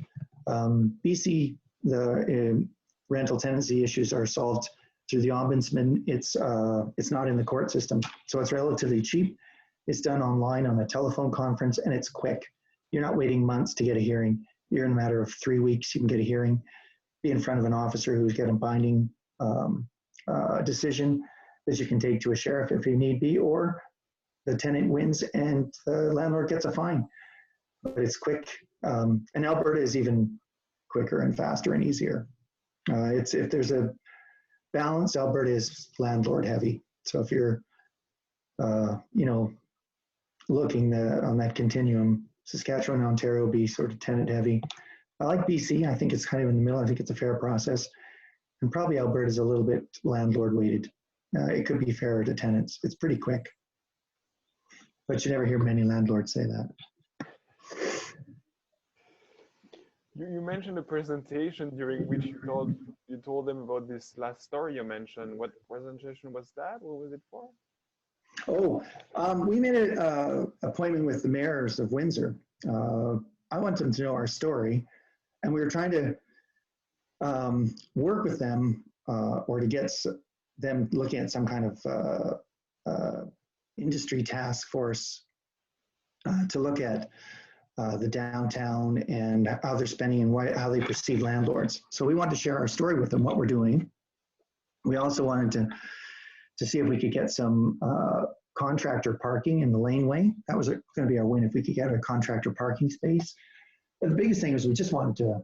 BC, the rental tenancy issues are solved through the ombudsman. It's not in the court system, so it's relatively cheap. It's done online on a telephone conference, and it's quick. You're not waiting months to get a hearing. You're in a matter of 3 weeks, you can get a hearing, be in front of an officer who's got a binding decision that you can take to a sheriff if you need be, or the tenant wins and the landlord gets a fine. But it's quick. And Alberta is even quicker and faster and easier. If there's a balance, Alberta is landlord heavy. So if you're, looking on that continuum, Saskatchewan, Ontario be sort of tenant heavy. I like BC. I think it's kind of in the middle. I think it's a fair process. And probably Alberta is a little bit landlord weighted. It could be fairer to tenants. It's pretty quick. But you never hear many landlords say that. You mentioned a presentation during which you told them about this last story you mentioned. What presentation was that? What was it for? Oh, we made an appointment with the mayors of Windsor. I want them to know our story, and we were trying to work with them or to get them looking at some kind of industry task force to look at the downtown and how they're spending and how they perceive landlords. So we wanted to share our story with them, what we're doing. We also wanted to see if we could get some contractor parking in the laneway. That was going to be our win if we could get a contractor parking space. But the biggest thing is we just wanted to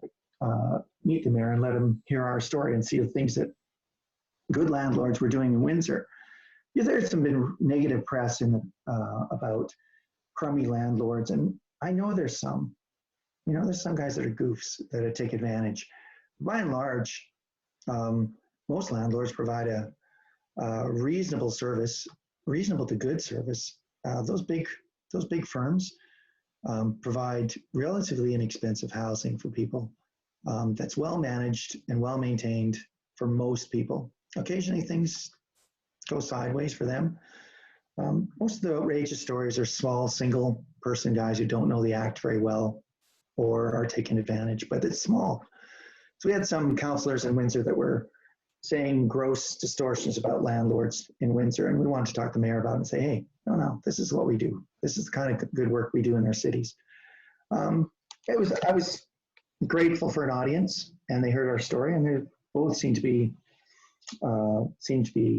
meet the mayor and let him hear our story and see the things that good landlords were doing in Windsor. Yeah, there's been negative press about crummy landlords, and I know there's some. There's some guys that are goofs that take advantage. By and large, most landlords provide a reasonable service, reasonable to good service. Those big firms provide relatively inexpensive housing for people that's well managed and well maintained for most people. Occasionally things go sideways for them. Most of the outrageous stories are small single person guys who don't know the act very well or are taking advantage, but it's small. So we had some counselors in Windsor that were saying gross distortions about landlords in Windsor. And we wanted to talk to the mayor about it and say, hey, no, this is what we do. This is the kind of good work we do in our cities. I was grateful for an audience, and they heard our story, and they both seemed to be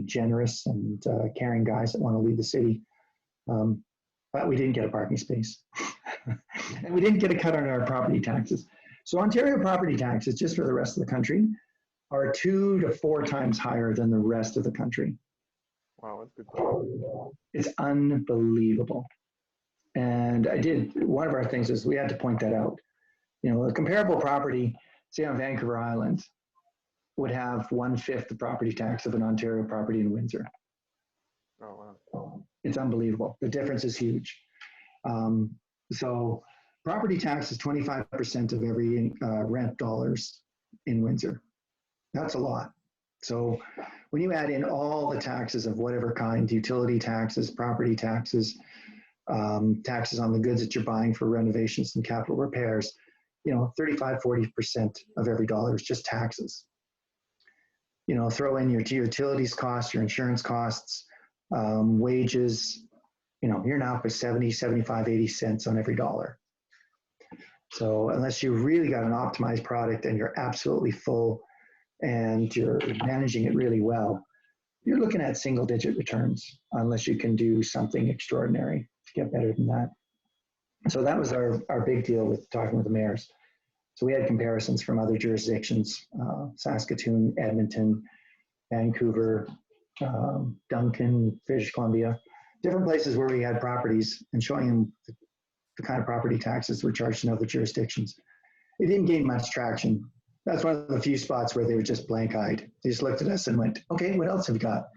generous and caring guys that want to lead the city. But we didn't get a parking space. And we didn't get a cut on our property taxes. So Ontario property taxes, just for the rest of the country, are 2 to 4 times higher than the rest of the country. Wow, that's good. It's unbelievable. And one of our things is we had to point that out. You know, a comparable property, say on Vancouver Island, would have 1/5 the property tax of an Ontario property in Windsor. Oh, wow. It's unbelievable. The difference is huge. So property tax is 25% of every rent dollars in Windsor. That's a lot. So when you add in all the taxes of whatever kind, utility taxes, property taxes, taxes on the goods that you're buying for renovations and capital repairs, 35-40% of every dollar is just taxes. Throw in your utilities costs, your insurance costs, wages, you're now up to 70, 75, 80 cents on every dollar. So unless you really got an optimized product and you're absolutely full and you're managing it really well, you're looking at single digit returns unless you can do something extraordinary to get better than that. So that was our big deal with talking with the mayors. So we had comparisons from other jurisdictions, Saskatoon, Edmonton, Vancouver, Duncan, British Columbia, different places where we had properties, and showing them the kind of property taxes were charged in other jurisdictions. It didn't gain much traction. That's one of the few spots where they were just blank-eyed. They just looked at us and went, okay, what else have you got?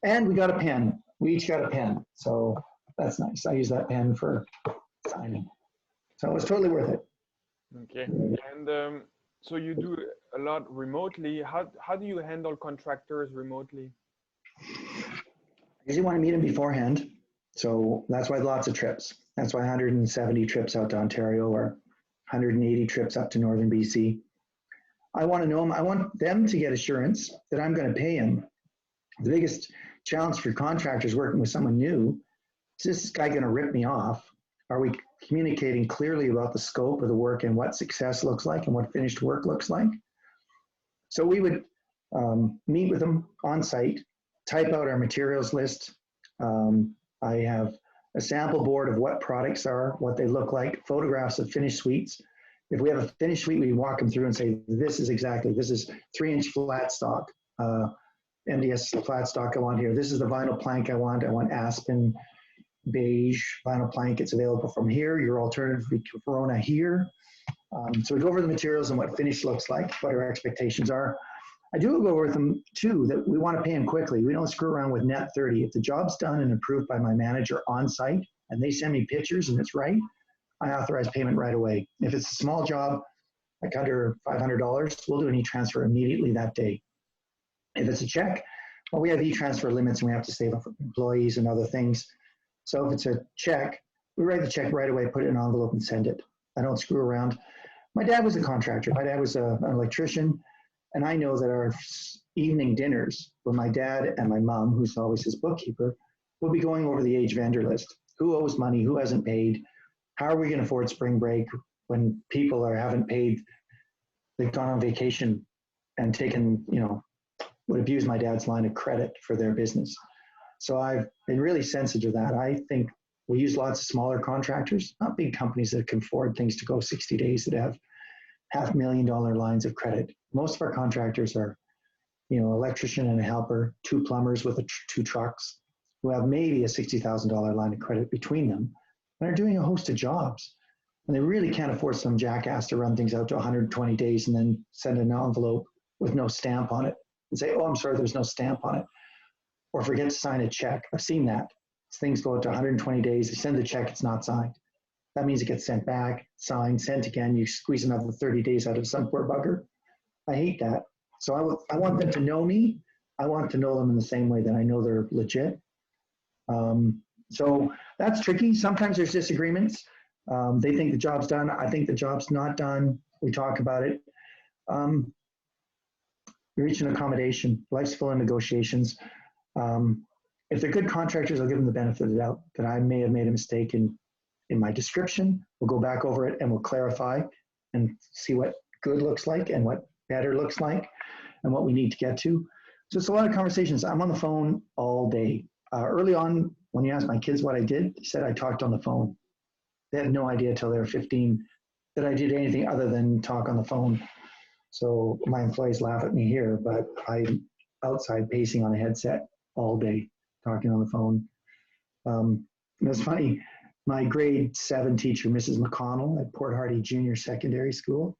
And we got a pen. We each got a pen. So that's nice. I use that pen for signing. So it was totally worth it. Okay. And so you do a lot remotely. How do you handle contractors remotely? I usually want to meet them beforehand. So that's why lots of trips. That's why 170 trips out to Ontario or 180 trips up to Northern BC. I want to know them. I want them to get assurance that I'm going to pay them. The biggest challenge for contractors working with someone new is this guy going to rip me off? Are we communicating clearly about the scope of the work and what success looks like and what finished work looks like? So we would meet with them on site, type out our materials list. I have a sample board of what products are, what they look like, photographs of finished suites. If we have a finished suite, we walk them through and say, this is 3-inch flat stock, MDS flat stock I want here. This is the vinyl plank I want. I want aspen beige vinyl plank. It's available from here. Your alternative would be Corona here. So we go over the materials and what finish looks like, what our expectations are. I do go over with them too, that we want to pay them quickly. We don't screw around with net 30. If the job's done and approved by my manager on site and they send me pictures and it's right, I authorize payment right away. If it's a small job, like under $500, we'll do an e-transfer immediately that day. If it's a check, well, we have e-transfer limits and we have to save up for employees and other things. So if it's a check, we write the check right away, put it in an envelope and send it. I don't screw around. My dad was a contractor. My dad was an electrician. And I know that our evening dinners with my dad and my mom, who's always his bookkeeper, will be going over the age vendor list. Who owes money? Who hasn't paid? How are we going to afford spring break when people haven't paid? They've gone on vacation and taken, would abuse my dad's line of credit for their business. So I've been really sensitive to that. I think we use lots of smaller contractors, not big companies that can afford things to go 60 days that have $500,000 lines of credit. Most of our contractors are, electrician and a helper, 2 plumbers with 2 trucks who have maybe a $60,000 line of credit between them and are doing a host of jobs. And they really can't afford some jackass to run things out to 120 days and then send an envelope with no stamp on it and say, oh, I'm sorry, there's no stamp on it. Or forget to sign a check. I've seen that. Things go out to 120 days, they send the check, it's not signed. That means it gets sent back, signed, sent again, you squeeze another 30 days out of some poor bugger. I hate that. So I want them to know me. I want to know them in the same way that I know they're legit. So that's tricky. Sometimes there's disagreements. They think the job's done. I think the job's not done. We talk about it. we reach an accommodation. Life's full of negotiations. If they're good contractors, I'll give them the benefit of the doubt that I may have made a mistake in my description. We'll go back over it and we'll clarify and see what good looks like and what better looks like and what we need to get to. So it's a lot of conversations. I'm on the phone all day. Early on, when you asked my kids what I did, they said I talked on the phone. They had no idea until they were 15 that I did anything other than talk on the phone. So my employees laugh at me here, but I'm outside pacing on a headset all day, talking on the phone. It was funny. My grade 7 teacher, Mrs. McConnell at Port Hardy Junior Secondary School,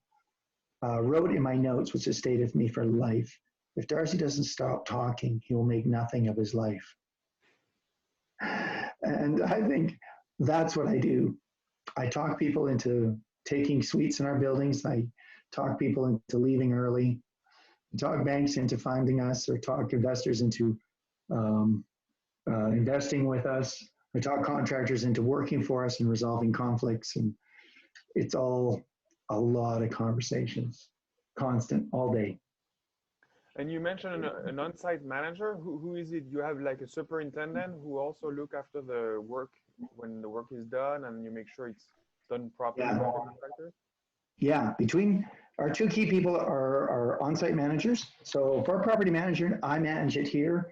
wrote in my notes, which has stayed with me for life, if Darcy doesn't stop talking, he will make nothing of his life. And I think that's what I do. I talk people into taking suites in our buildings. I talk people into leaving early. I talk banks into finding us, or talk investors into investing with us. I talk contractors into working for us and resolving conflicts. And it's all a lot of conversations, constant, all day. And you mentioned an on-site manager. Who is it? You have like a superintendent who also look after the work when the work is done, and you make sure it's done properly by the contractor? Yeah, between our 2 key people are our on-site managers. So for our property manager, I manage it here.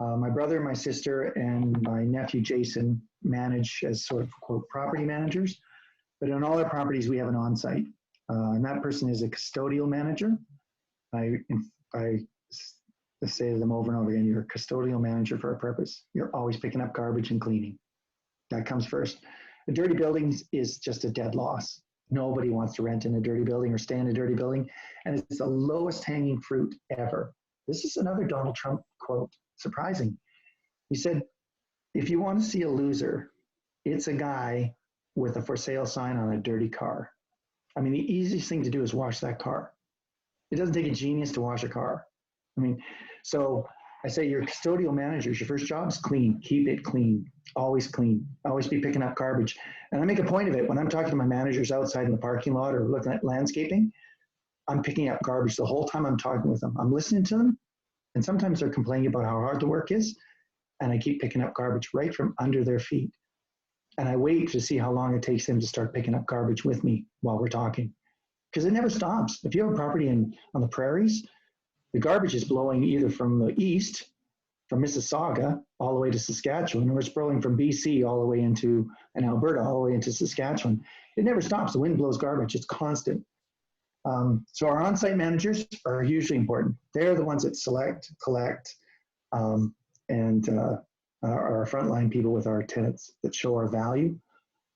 My brother, my sister, and my nephew Jason manage as sort of quote property managers. But in all our properties, we have an on-site, and that person is a custodial manager. I say to them over and over again, you're a custodial manager for a purpose. You're always picking up garbage and cleaning. That comes first. A dirty building is just a dead loss. Nobody wants to rent in a dirty building or stay in a dirty building. And it's the lowest hanging fruit ever. This is another Donald Trump quote, surprising. He said, if you want to see a loser, it's a guy with a for sale sign on a dirty car. I mean, the easiest thing to do is wash that car. It doesn't take a genius to wash a car. I mean, so I say your custodial managers, your first job is clean. Keep it clean. Always clean. Always be picking up garbage. And I make a point of it when I'm talking to my managers outside in the parking lot or looking at landscaping. I'm picking up garbage the whole time I'm talking with them. I'm listening to them. And sometimes they're complaining about how hard the work is. And I keep picking up garbage right from under their feet. And I wait to see how long it takes them to start picking up garbage with me while we're talking. Because it never stops. If you have a property on the prairies, the garbage is blowing either from the east, from Mississauga, all the way to Saskatchewan, or it's blowing from BC all the way into, and Alberta, all the way into Saskatchewan. It never stops. The wind blows garbage. It's constant. So our on-site managers are hugely important. They're the ones that select, collect, and are frontline people with our tenants that show our value.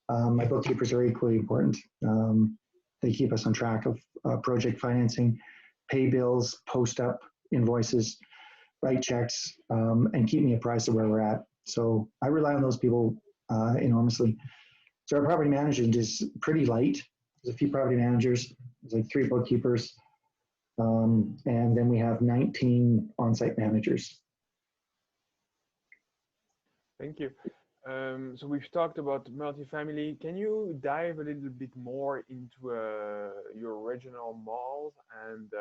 My bookkeepers are equally important. They keep us on track of project financing, pay bills, post up invoices, write checks, and keep me apprised of where we're at. So I rely on those people enormously. So our property management is pretty light. There's a few property managers, there's like 3 bookkeepers, and then we have 19 on-site managers. Thank you. So we've talked about multifamily. Can you dive a little bit more into your regional malls and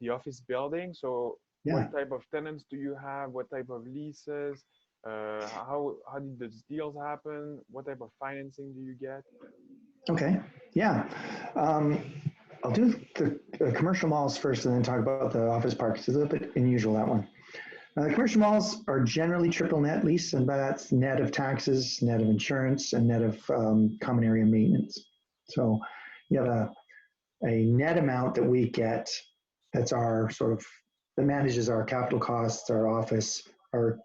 the office building? So what type of tenants do you have? What type of leases? How did those deals happen? What type of financing do you get? Okay, yeah. I'll do the commercial malls first and then talk about the office parks. It's a little bit unusual, that one. Commercial malls are generally triple net lease, and that's net of taxes, net of insurance, and net of common area maintenance. So you have a net amount that we get that's our sort of, that manages our capital costs, our office, our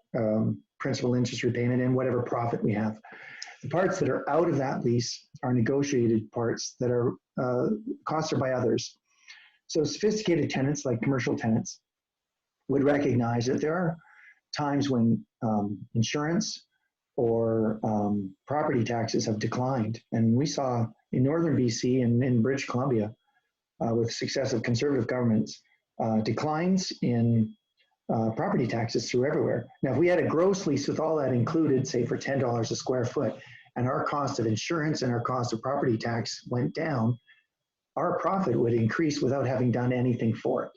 principal interest repayment, and whatever profit we have. The parts that are out of that lease are negotiated parts that are costs are by others. So sophisticated tenants like commercial tenants would recognize that there are times when insurance or property taxes have declined. And we saw in northern BC and in British Columbia, with successive conservative governments, declines in property taxes through everywhere. Now, if we had a gross lease with all that included, say for $10 a square foot, and our cost of insurance and our cost of property tax went down, our profit would increase without having done anything for it.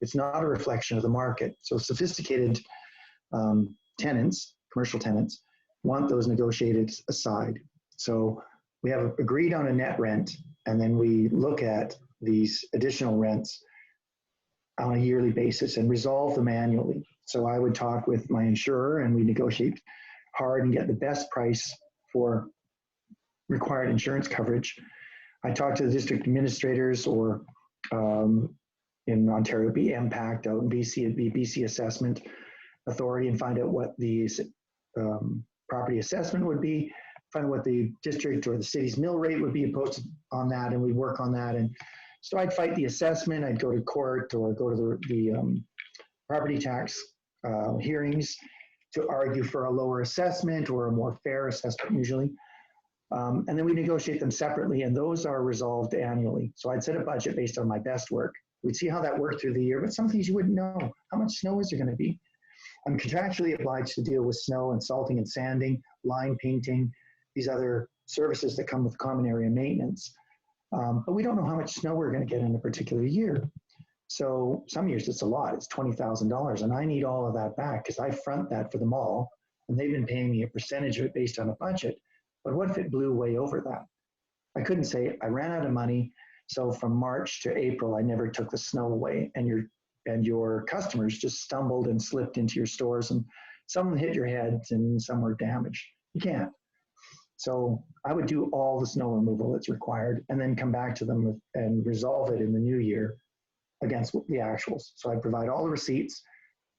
It's not a reflection of the market. So sophisticated tenants, commercial tenants, want those negotiated aside. So we have agreed on a net rent, and then we look at these additional rents on a yearly basis and resolve them annually. So I would talk with my insurer and we negotiate hard and get the best price for required insurance coverage. I talk to the district administrators, or in Ontario, it'd be Impact, out in BC, it'd be BC Assessment Authority, and find out what the property assessment would be, find out what the district or the city's mill rate would be posted on that, and we work on that. And so I'd fight the assessment, I'd go to court or go to the property tax hearings to argue for a lower assessment or a more fair assessment usually. And then we negotiate them separately, and those are resolved annually. So I'd set a budget based on my best work. We'd see how that worked through the year, but some things you wouldn't know. How much snow is there going to be? I'm contractually obliged to deal with snow and salting and sanding, line painting, these other services that come with common area maintenance. But we don't know how much snow we're going to get in a particular year. So some years it's a lot, it's $20,000, and I need all of that back because I front that for them all, and they've been paying me a percentage of it based on a budget. But what if it blew way over that? I couldn't say I ran out of money, so from March to April I never took the snow away, and your customers just stumbled and slipped into your stores, and some hit your heads and some were damaged. You can't. So I would do all the snow removal that's required and then come back to them and resolve it in the new year against the actuals. So I provide all the receipts.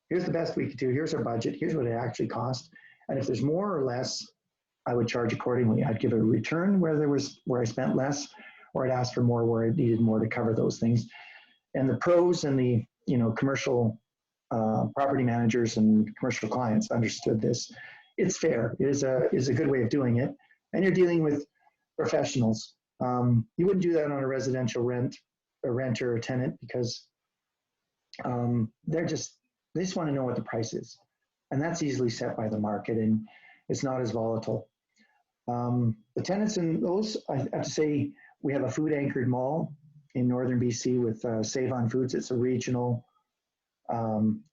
Here's the best we could do. Here's our budget. Here's what it actually cost. And if there's more or less, I would charge accordingly. I'd give a return where I spent less, or I'd ask for more where I needed more to cover those things. And the pros and the commercial property managers and commercial clients understood this. It's fair. It is a good way of doing it. And you're dealing with professionals. You wouldn't do that on a residential renter or tenant, because they just want to know what the price is. And that's easily set by the market, and it's not as volatile. The tenants in those, I have to say, we have a food anchored mall in northern BC with Save On Foods. It's a regional,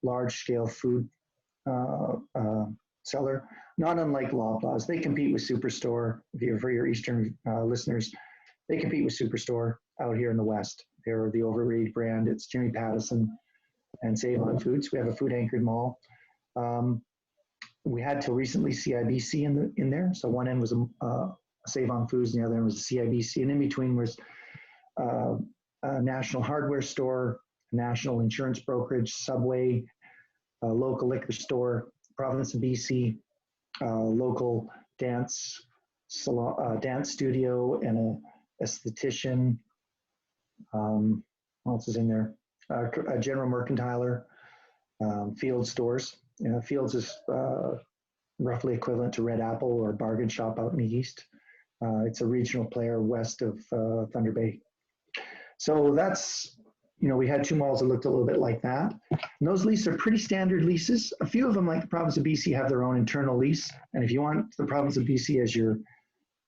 large scale food seller, not unlike Loblaws. They compete with Superstore. For your Eastern listeners, they compete with Superstore out here in the West. They're the Overeat brand. It's Jimmy Pattison and Save On Foods. We have a food anchored mall. We had till recently CIBC in there. So one end was a Save On Foods, and the other end was a CIBC, and in between was a national hardware store, a national insurance brokerage, Subway, a local liquor store, province of BC, local dance studio, and a esthetician. What else is in there? A general mercantiler, Field stores. Fields is roughly equivalent to Red Apple or Bargain Shop out in the east. It's a regional player west of Thunder Bay. So that's, we had two malls that looked a little bit like that. And those leases are pretty standard leases. A few of them, like the province of BC, have their own internal lease. And if you want the province of BC as your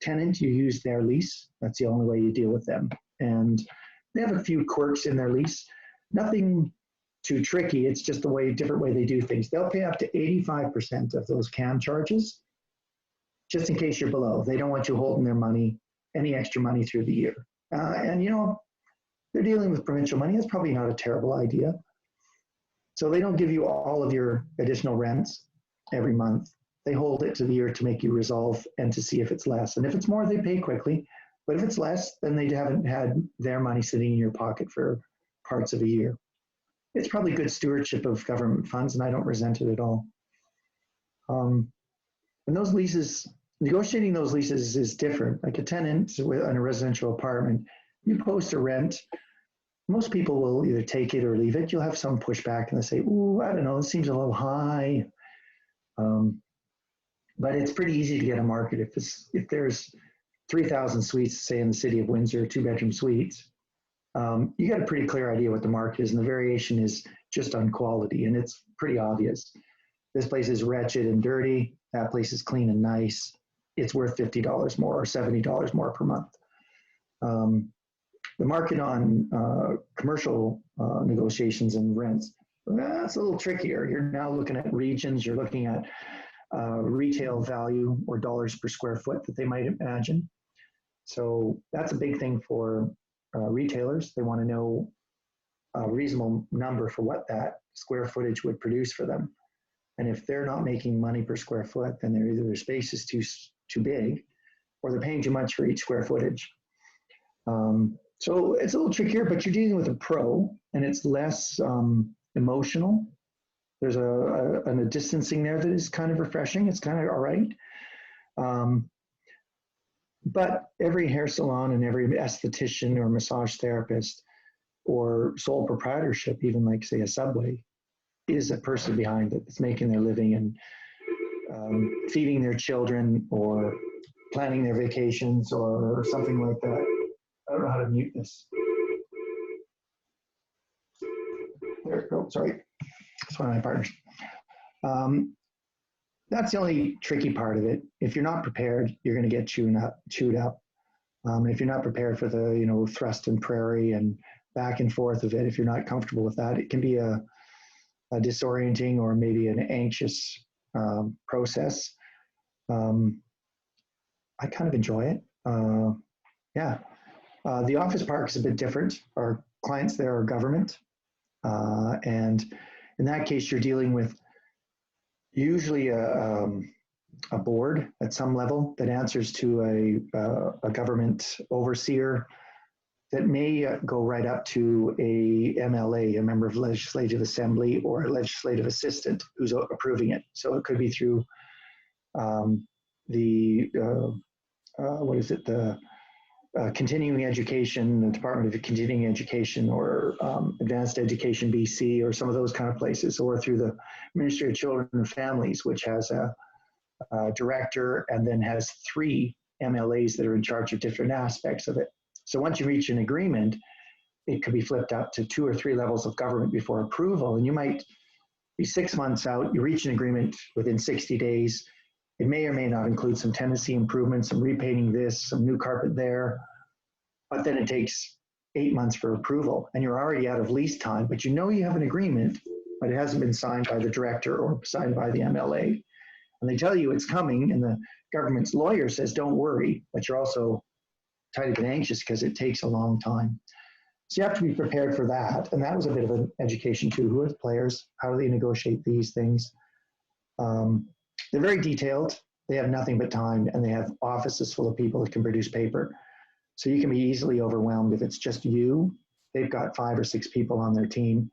tenant, you use their lease. That's the only way you deal with them. And they have a few quirks in their lease. Nothing too tricky. It's just different way they do things. They'll pay up to 85% of those CAM charges, just in case you're below. They don't want you holding their money, any extra money through the year. And they're dealing with provincial money. That's probably not a terrible idea. So they don't give you all of your additional rents every month. They hold it to the year to make you resolve and to see if it's less. And if it's more, they pay quickly. But if it's less, then they haven't had their money sitting in your pocket for parts of a year. It's probably good stewardship of government funds, and I don't resent it at all. And those leases, negotiating those leases is different. Like a tenant in a residential apartment, you post a rent, most people will either take it or leave it. You'll have some pushback and they say, ooh, I don't know, it seems a little high. But it's pretty easy to get a market. If there's 3,000 suites, say in the city of Windsor, 2-bedroom suites, you got a pretty clear idea what the market is, and the variation is just on quality, and it's pretty obvious. This place is wretched and dirty. That place is clean and nice. It's worth $50 more or $70 more per month. The market on commercial negotiations and rents, that's a little trickier. You're now looking at regions, you're looking at retail value or dollars per square foot that they might imagine. So that's a big thing for retailers. They want to know a reasonable number for what that square footage would produce for them. And if they're not making money per square foot, then they're either their space is too big or they're paying too much for each square footage. So it's a little trickier, but you're dealing with a pro and it's less emotional. There's a distancing there that is kind of refreshing. It's kind of all right. But every hair salon and every esthetician or massage therapist or sole proprietorship, even like say a Subway, is a person behind it that's making their living and feeding their children or planning their vacations or something like that. I don't know how to mute this. There we go, sorry. It's one of my partners. That's the only tricky part of it. If you're not prepared, you're going to get chewed up. If you're not prepared for the thrust and prairie and back and forth of it, if you're not comfortable with that, it can be a disorienting or maybe an anxious process. I kind of enjoy it. Yeah. The office park is a bit different. Our clients there are government. And in that case, you're dealing with usually a board at some level that answers to a government overseer that may go right up to a MLA, a member of legislative assembly, or a legislative assistant who's approving it. So it could be through continuing education, the Department of Continuing Education, or Advanced Education BC, or some of those kind of places, or through the Ministry of Children and Families, which has a director and then has 3 MLAs that are in charge of different aspects of it. So once you reach an agreement, it could be flipped up to 2 or 3 levels of government before approval. And you might be 6 months out, you reach an agreement within 60 days. It may or may not include some tenancy improvements, some repainting this, some new carpet there, but then it takes 8 months for approval and you're already out of lease time, but you have an agreement, but it hasn't been signed by the director or signed by the MLA. And they tell you it's coming and the government's lawyer says, don't worry, but you're also tiny bit anxious because it takes a long time. So you have to be prepared for that. And that was a bit of an education too. Who are the players? How do they negotiate these things? They're very detailed. They have nothing but time and they have offices full of people that can produce paper. So you can be easily overwhelmed if it's just you. They've got 5 or 6 people on their team.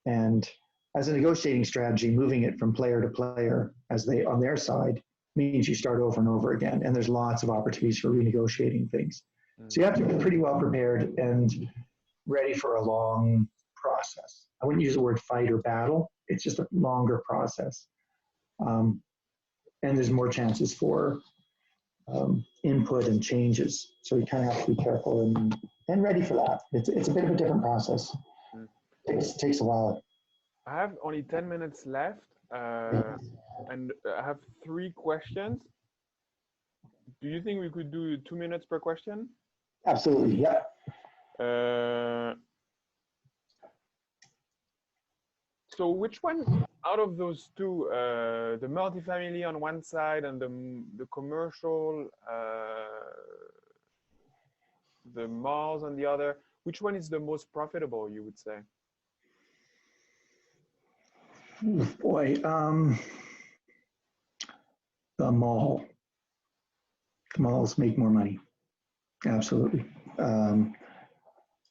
And as a negotiating strategy, moving it from player to player on their side means you start over and over again. And there's lots of opportunities for renegotiating things. So you have to be pretty well prepared and ready for a long process. I wouldn't use the word fight or battle. It's just a longer process. And there's more chances for input and changes. So you kind of have to be careful and ready for that. It's a bit of a different process. It takes a while. I have only 10 minutes left, and I have 3 questions. Do you think we could do 2 minutes per question? Absolutely, yeah. So which one out of those 2, the multifamily on one side and the commercial, the malls on the other, which one is the most profitable, you would say? Boy, the mall. The malls make more money. Absolutely.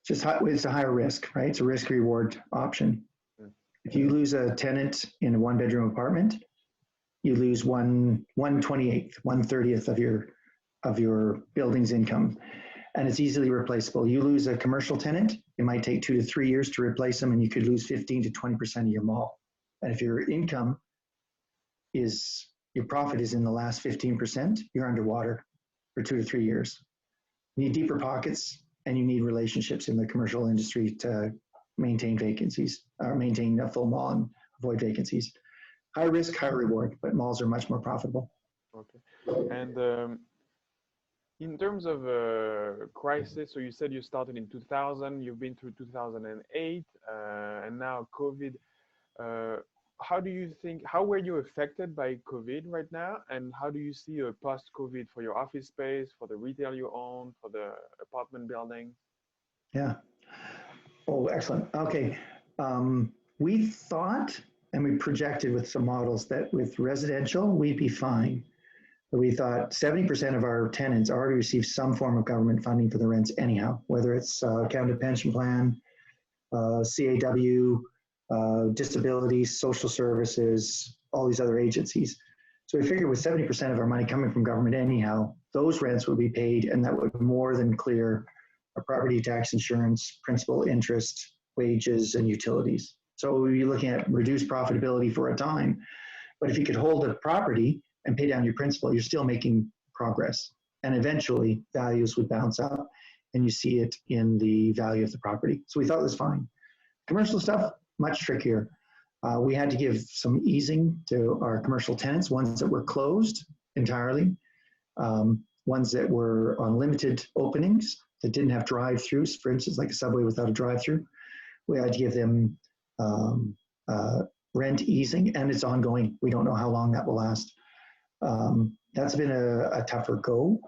It's a higher risk, right? It's a risk reward option. If you lose a tenant in a 1-bedroom apartment, you lose 1/28th, 1/30th of your building's income, and it's easily replaceable. You lose a commercial tenant, it might take 2 to 3 years to replace them, and you could lose 15 to 20% of your mall. And if your income your profit is in the last 15%, you're underwater for 2 to 3 years. You need deeper pockets, and you need relationships in the commercial industry to maintain vacancies or maintain a full mall and avoid vacancies. High risk, high reward, but malls are much more profitable. Okay. And In terms of crisis, so you said you started in 2000, you've been through 2008, and now COVID. Uh, how do you think, how were you affected by COVID right now? And how do you see a post-COVID for your office space, for the retail you own, for the apartment building? Yeah. Oh, excellent. Okay. We thought and we projected with some models that with residential, we'd be fine. But we thought 70% of our tenants already receive some form of government funding for the rents anyhow, whether it's Canada Pension Plan, CAW, disability, social services, all these other agencies. So we figured with 70% of our money coming from government anyhow, those rents would be paid and that would more than clear our property tax, insurance, principal, interest, wages, and utilities. So we'd be looking at reduced profitability for a time. But if you could hold a property and pay down your principal, you're still making progress. And eventually values would bounce up and you see it in the value of the property. So we thought it was fine. Commercial stuff, much trickier. We had to give some easing to our commercial tenants, ones that were closed entirely, ones that were on limited openings that didn't have drive-throughs, for instance, like a Subway without a drive-through. We had to give them rent easing, and it's ongoing. We don't know how long that will last. That's been a tougher go.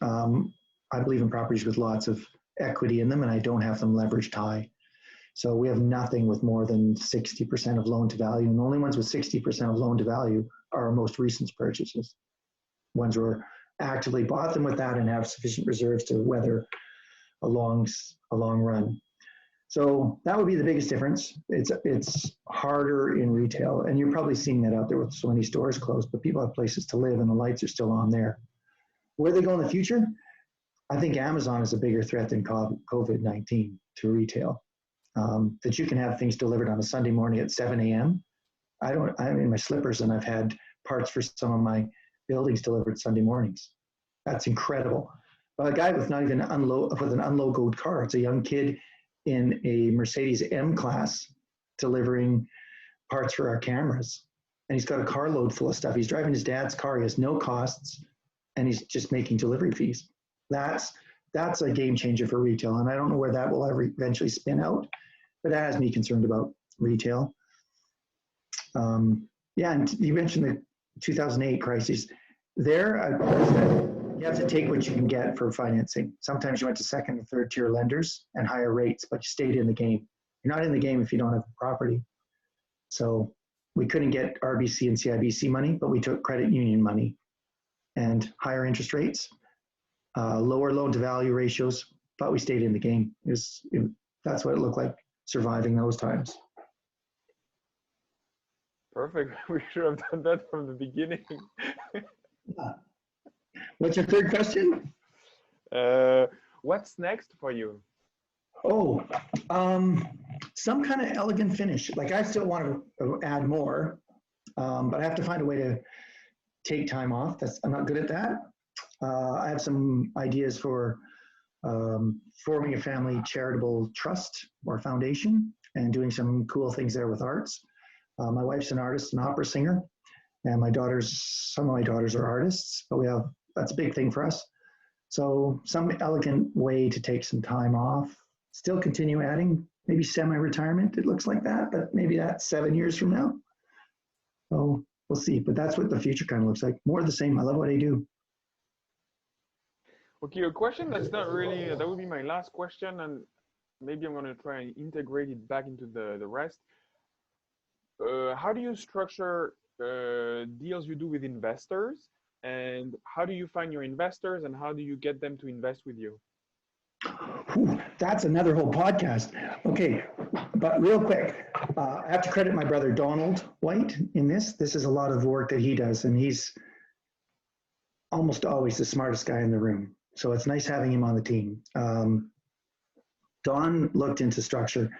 I believe in properties with lots of equity in them, and I don't have them leveraged high. So we have nothing with more than 60% of loan to value, and the only ones with 60% of loan to value are our most recent purchases. Ones where actively bought them with that and have sufficient reserves to weather a long run. So that would be the biggest difference. It's harder in retail, and you're probably seeing that out there with so many stores closed, but people have places to live and the lights are still on there. Where they go in the future, I think Amazon is a bigger threat than COVID-19 to retail. That you can have things delivered on a Sunday morning at 7 a.m. I'm in my slippers and I've had parts for some of my buildings delivered Sunday mornings. That's incredible. But a guy with not even with an unlogoed car, it's a young kid in a Mercedes M-Class delivering parts for our cameras. And he's got a carload full of stuff. He's driving his dad's car. He has no costs and he's just making delivery fees. That's a game changer for retail. And I don't know where that will ever eventually spin out, but that has me concerned about retail. Yeah, and you mentioned the 2008 crisis. There, you have to take what you can get for financing. Sometimes you went to second and third tier lenders and higher rates, but you stayed in the game. You're not in the game if you don't have property. So we couldn't get RBC and CIBC money, but we took credit union money and higher interest rates, lower loan to value ratios, but we stayed in the game. That's what it looked like surviving those times. Perfect. We should have done that from the beginning. What's your third question? What's next for you? Oh, some kind of elegant finish. Like I still want to add more, but I have to find a way to take time off. I'm not good at that. I have some ideas for forming a family charitable trust or foundation and doing some cool things there with arts. My wife's an artist, an opera singer, and some of my daughters are artists, but that's a big thing for us. So some elegant way to take some time off, still continue adding, maybe semi-retirement, it looks like that, but maybe that's 7 years from now. So we'll see, but that's what the future kind of looks like. More of the same. I love what I do. Okay, a question that's not really, that would be my last question, and maybe I'm going to try and integrate it back into the rest. How do you structure deals you do with investors, and how do you find your investors, and how do you get them to invest with you? Ooh, that's another whole podcast. Okay, but real quick, I have to credit my brother Donald White in this. This is a lot of work that he does, and he's almost always the smartest guy in the room. So it's nice having him on the team. Don looked into structure.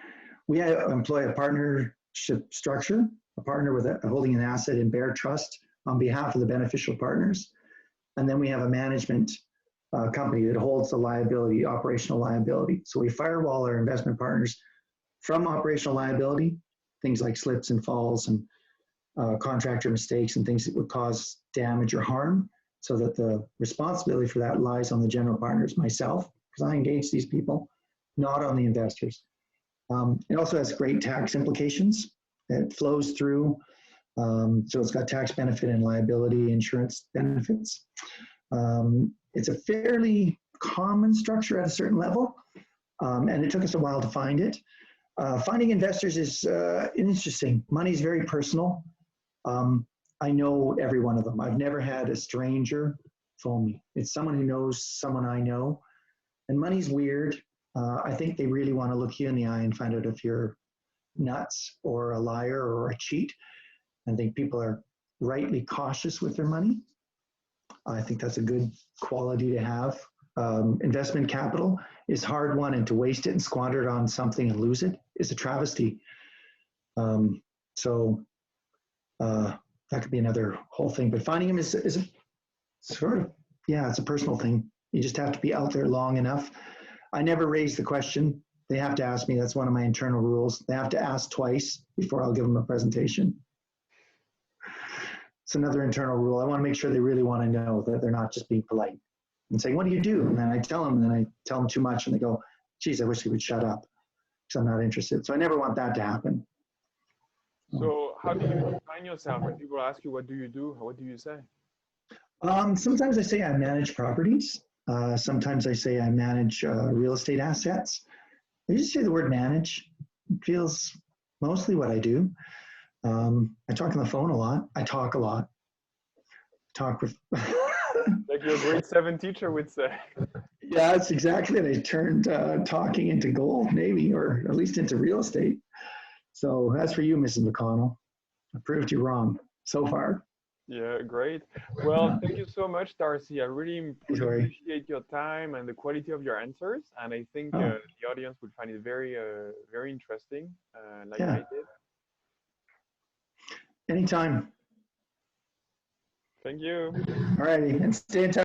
We employ a partnership structure, a partner with holding an asset in Bear Trust on behalf of the beneficial partners. And then we have a management company that holds the liability, operational liability. So we firewall our investment partners from operational liability, things like slips and falls and contractor mistakes and things that would cause damage or harm, so that the responsibility for that lies on the general partners, myself, because I engage these people, not on the investors. It also has great tax implications. It flows through, so it's got tax benefit and liability insurance benefits. It's a fairly common structure at a certain level, and it took us a while to find it. Finding investors is interesting. Money is very personal. I know every one of them. I've never had a stranger phone me. It's someone who knows someone I know. And money's weird. I think they really want to look you in the eye and find out if you're nuts or a liar or a cheat. I think people are rightly cautious with their money. I think that's a good quality to have. Investment capital is hard won, and to waste it and squander it on something and lose it is a travesty. That could be another whole thing. But finding them is a sort of, yeah, it's a personal thing. You just have to be out there long enough. I never raise the question. They have to ask me. That's one of my internal rules. They have to ask twice before I'll give them a presentation. It's another internal rule. I want to make sure they really want to know, that they're not just being polite and saying, what do you do? And then I tell them, and then I tell them too much, and they go, geez, I wish they would shut up because I'm not interested. So I never want that to happen. So how do you define yourself when people ask you, what do you do? What do you say? Sometimes I say I manage properties. Sometimes I say I manage real estate assets. I just say the word manage. It feels mostly what I do. I talk on the phone a lot. I talk a lot. Talk with... Like your grade 7 teacher would say. Yeah, that's exactly it. I turned talking into gold, maybe, or at least into real estate. So that's for you, Mrs. McConnell. I proved you wrong so far. Yeah, great. Well, thank you so much, Darcy. I really appreciate your time and the quality of your answers. And I think the audience would find it very, very interesting, like I did. Anytime. Thank you. All righty, and stay in touch.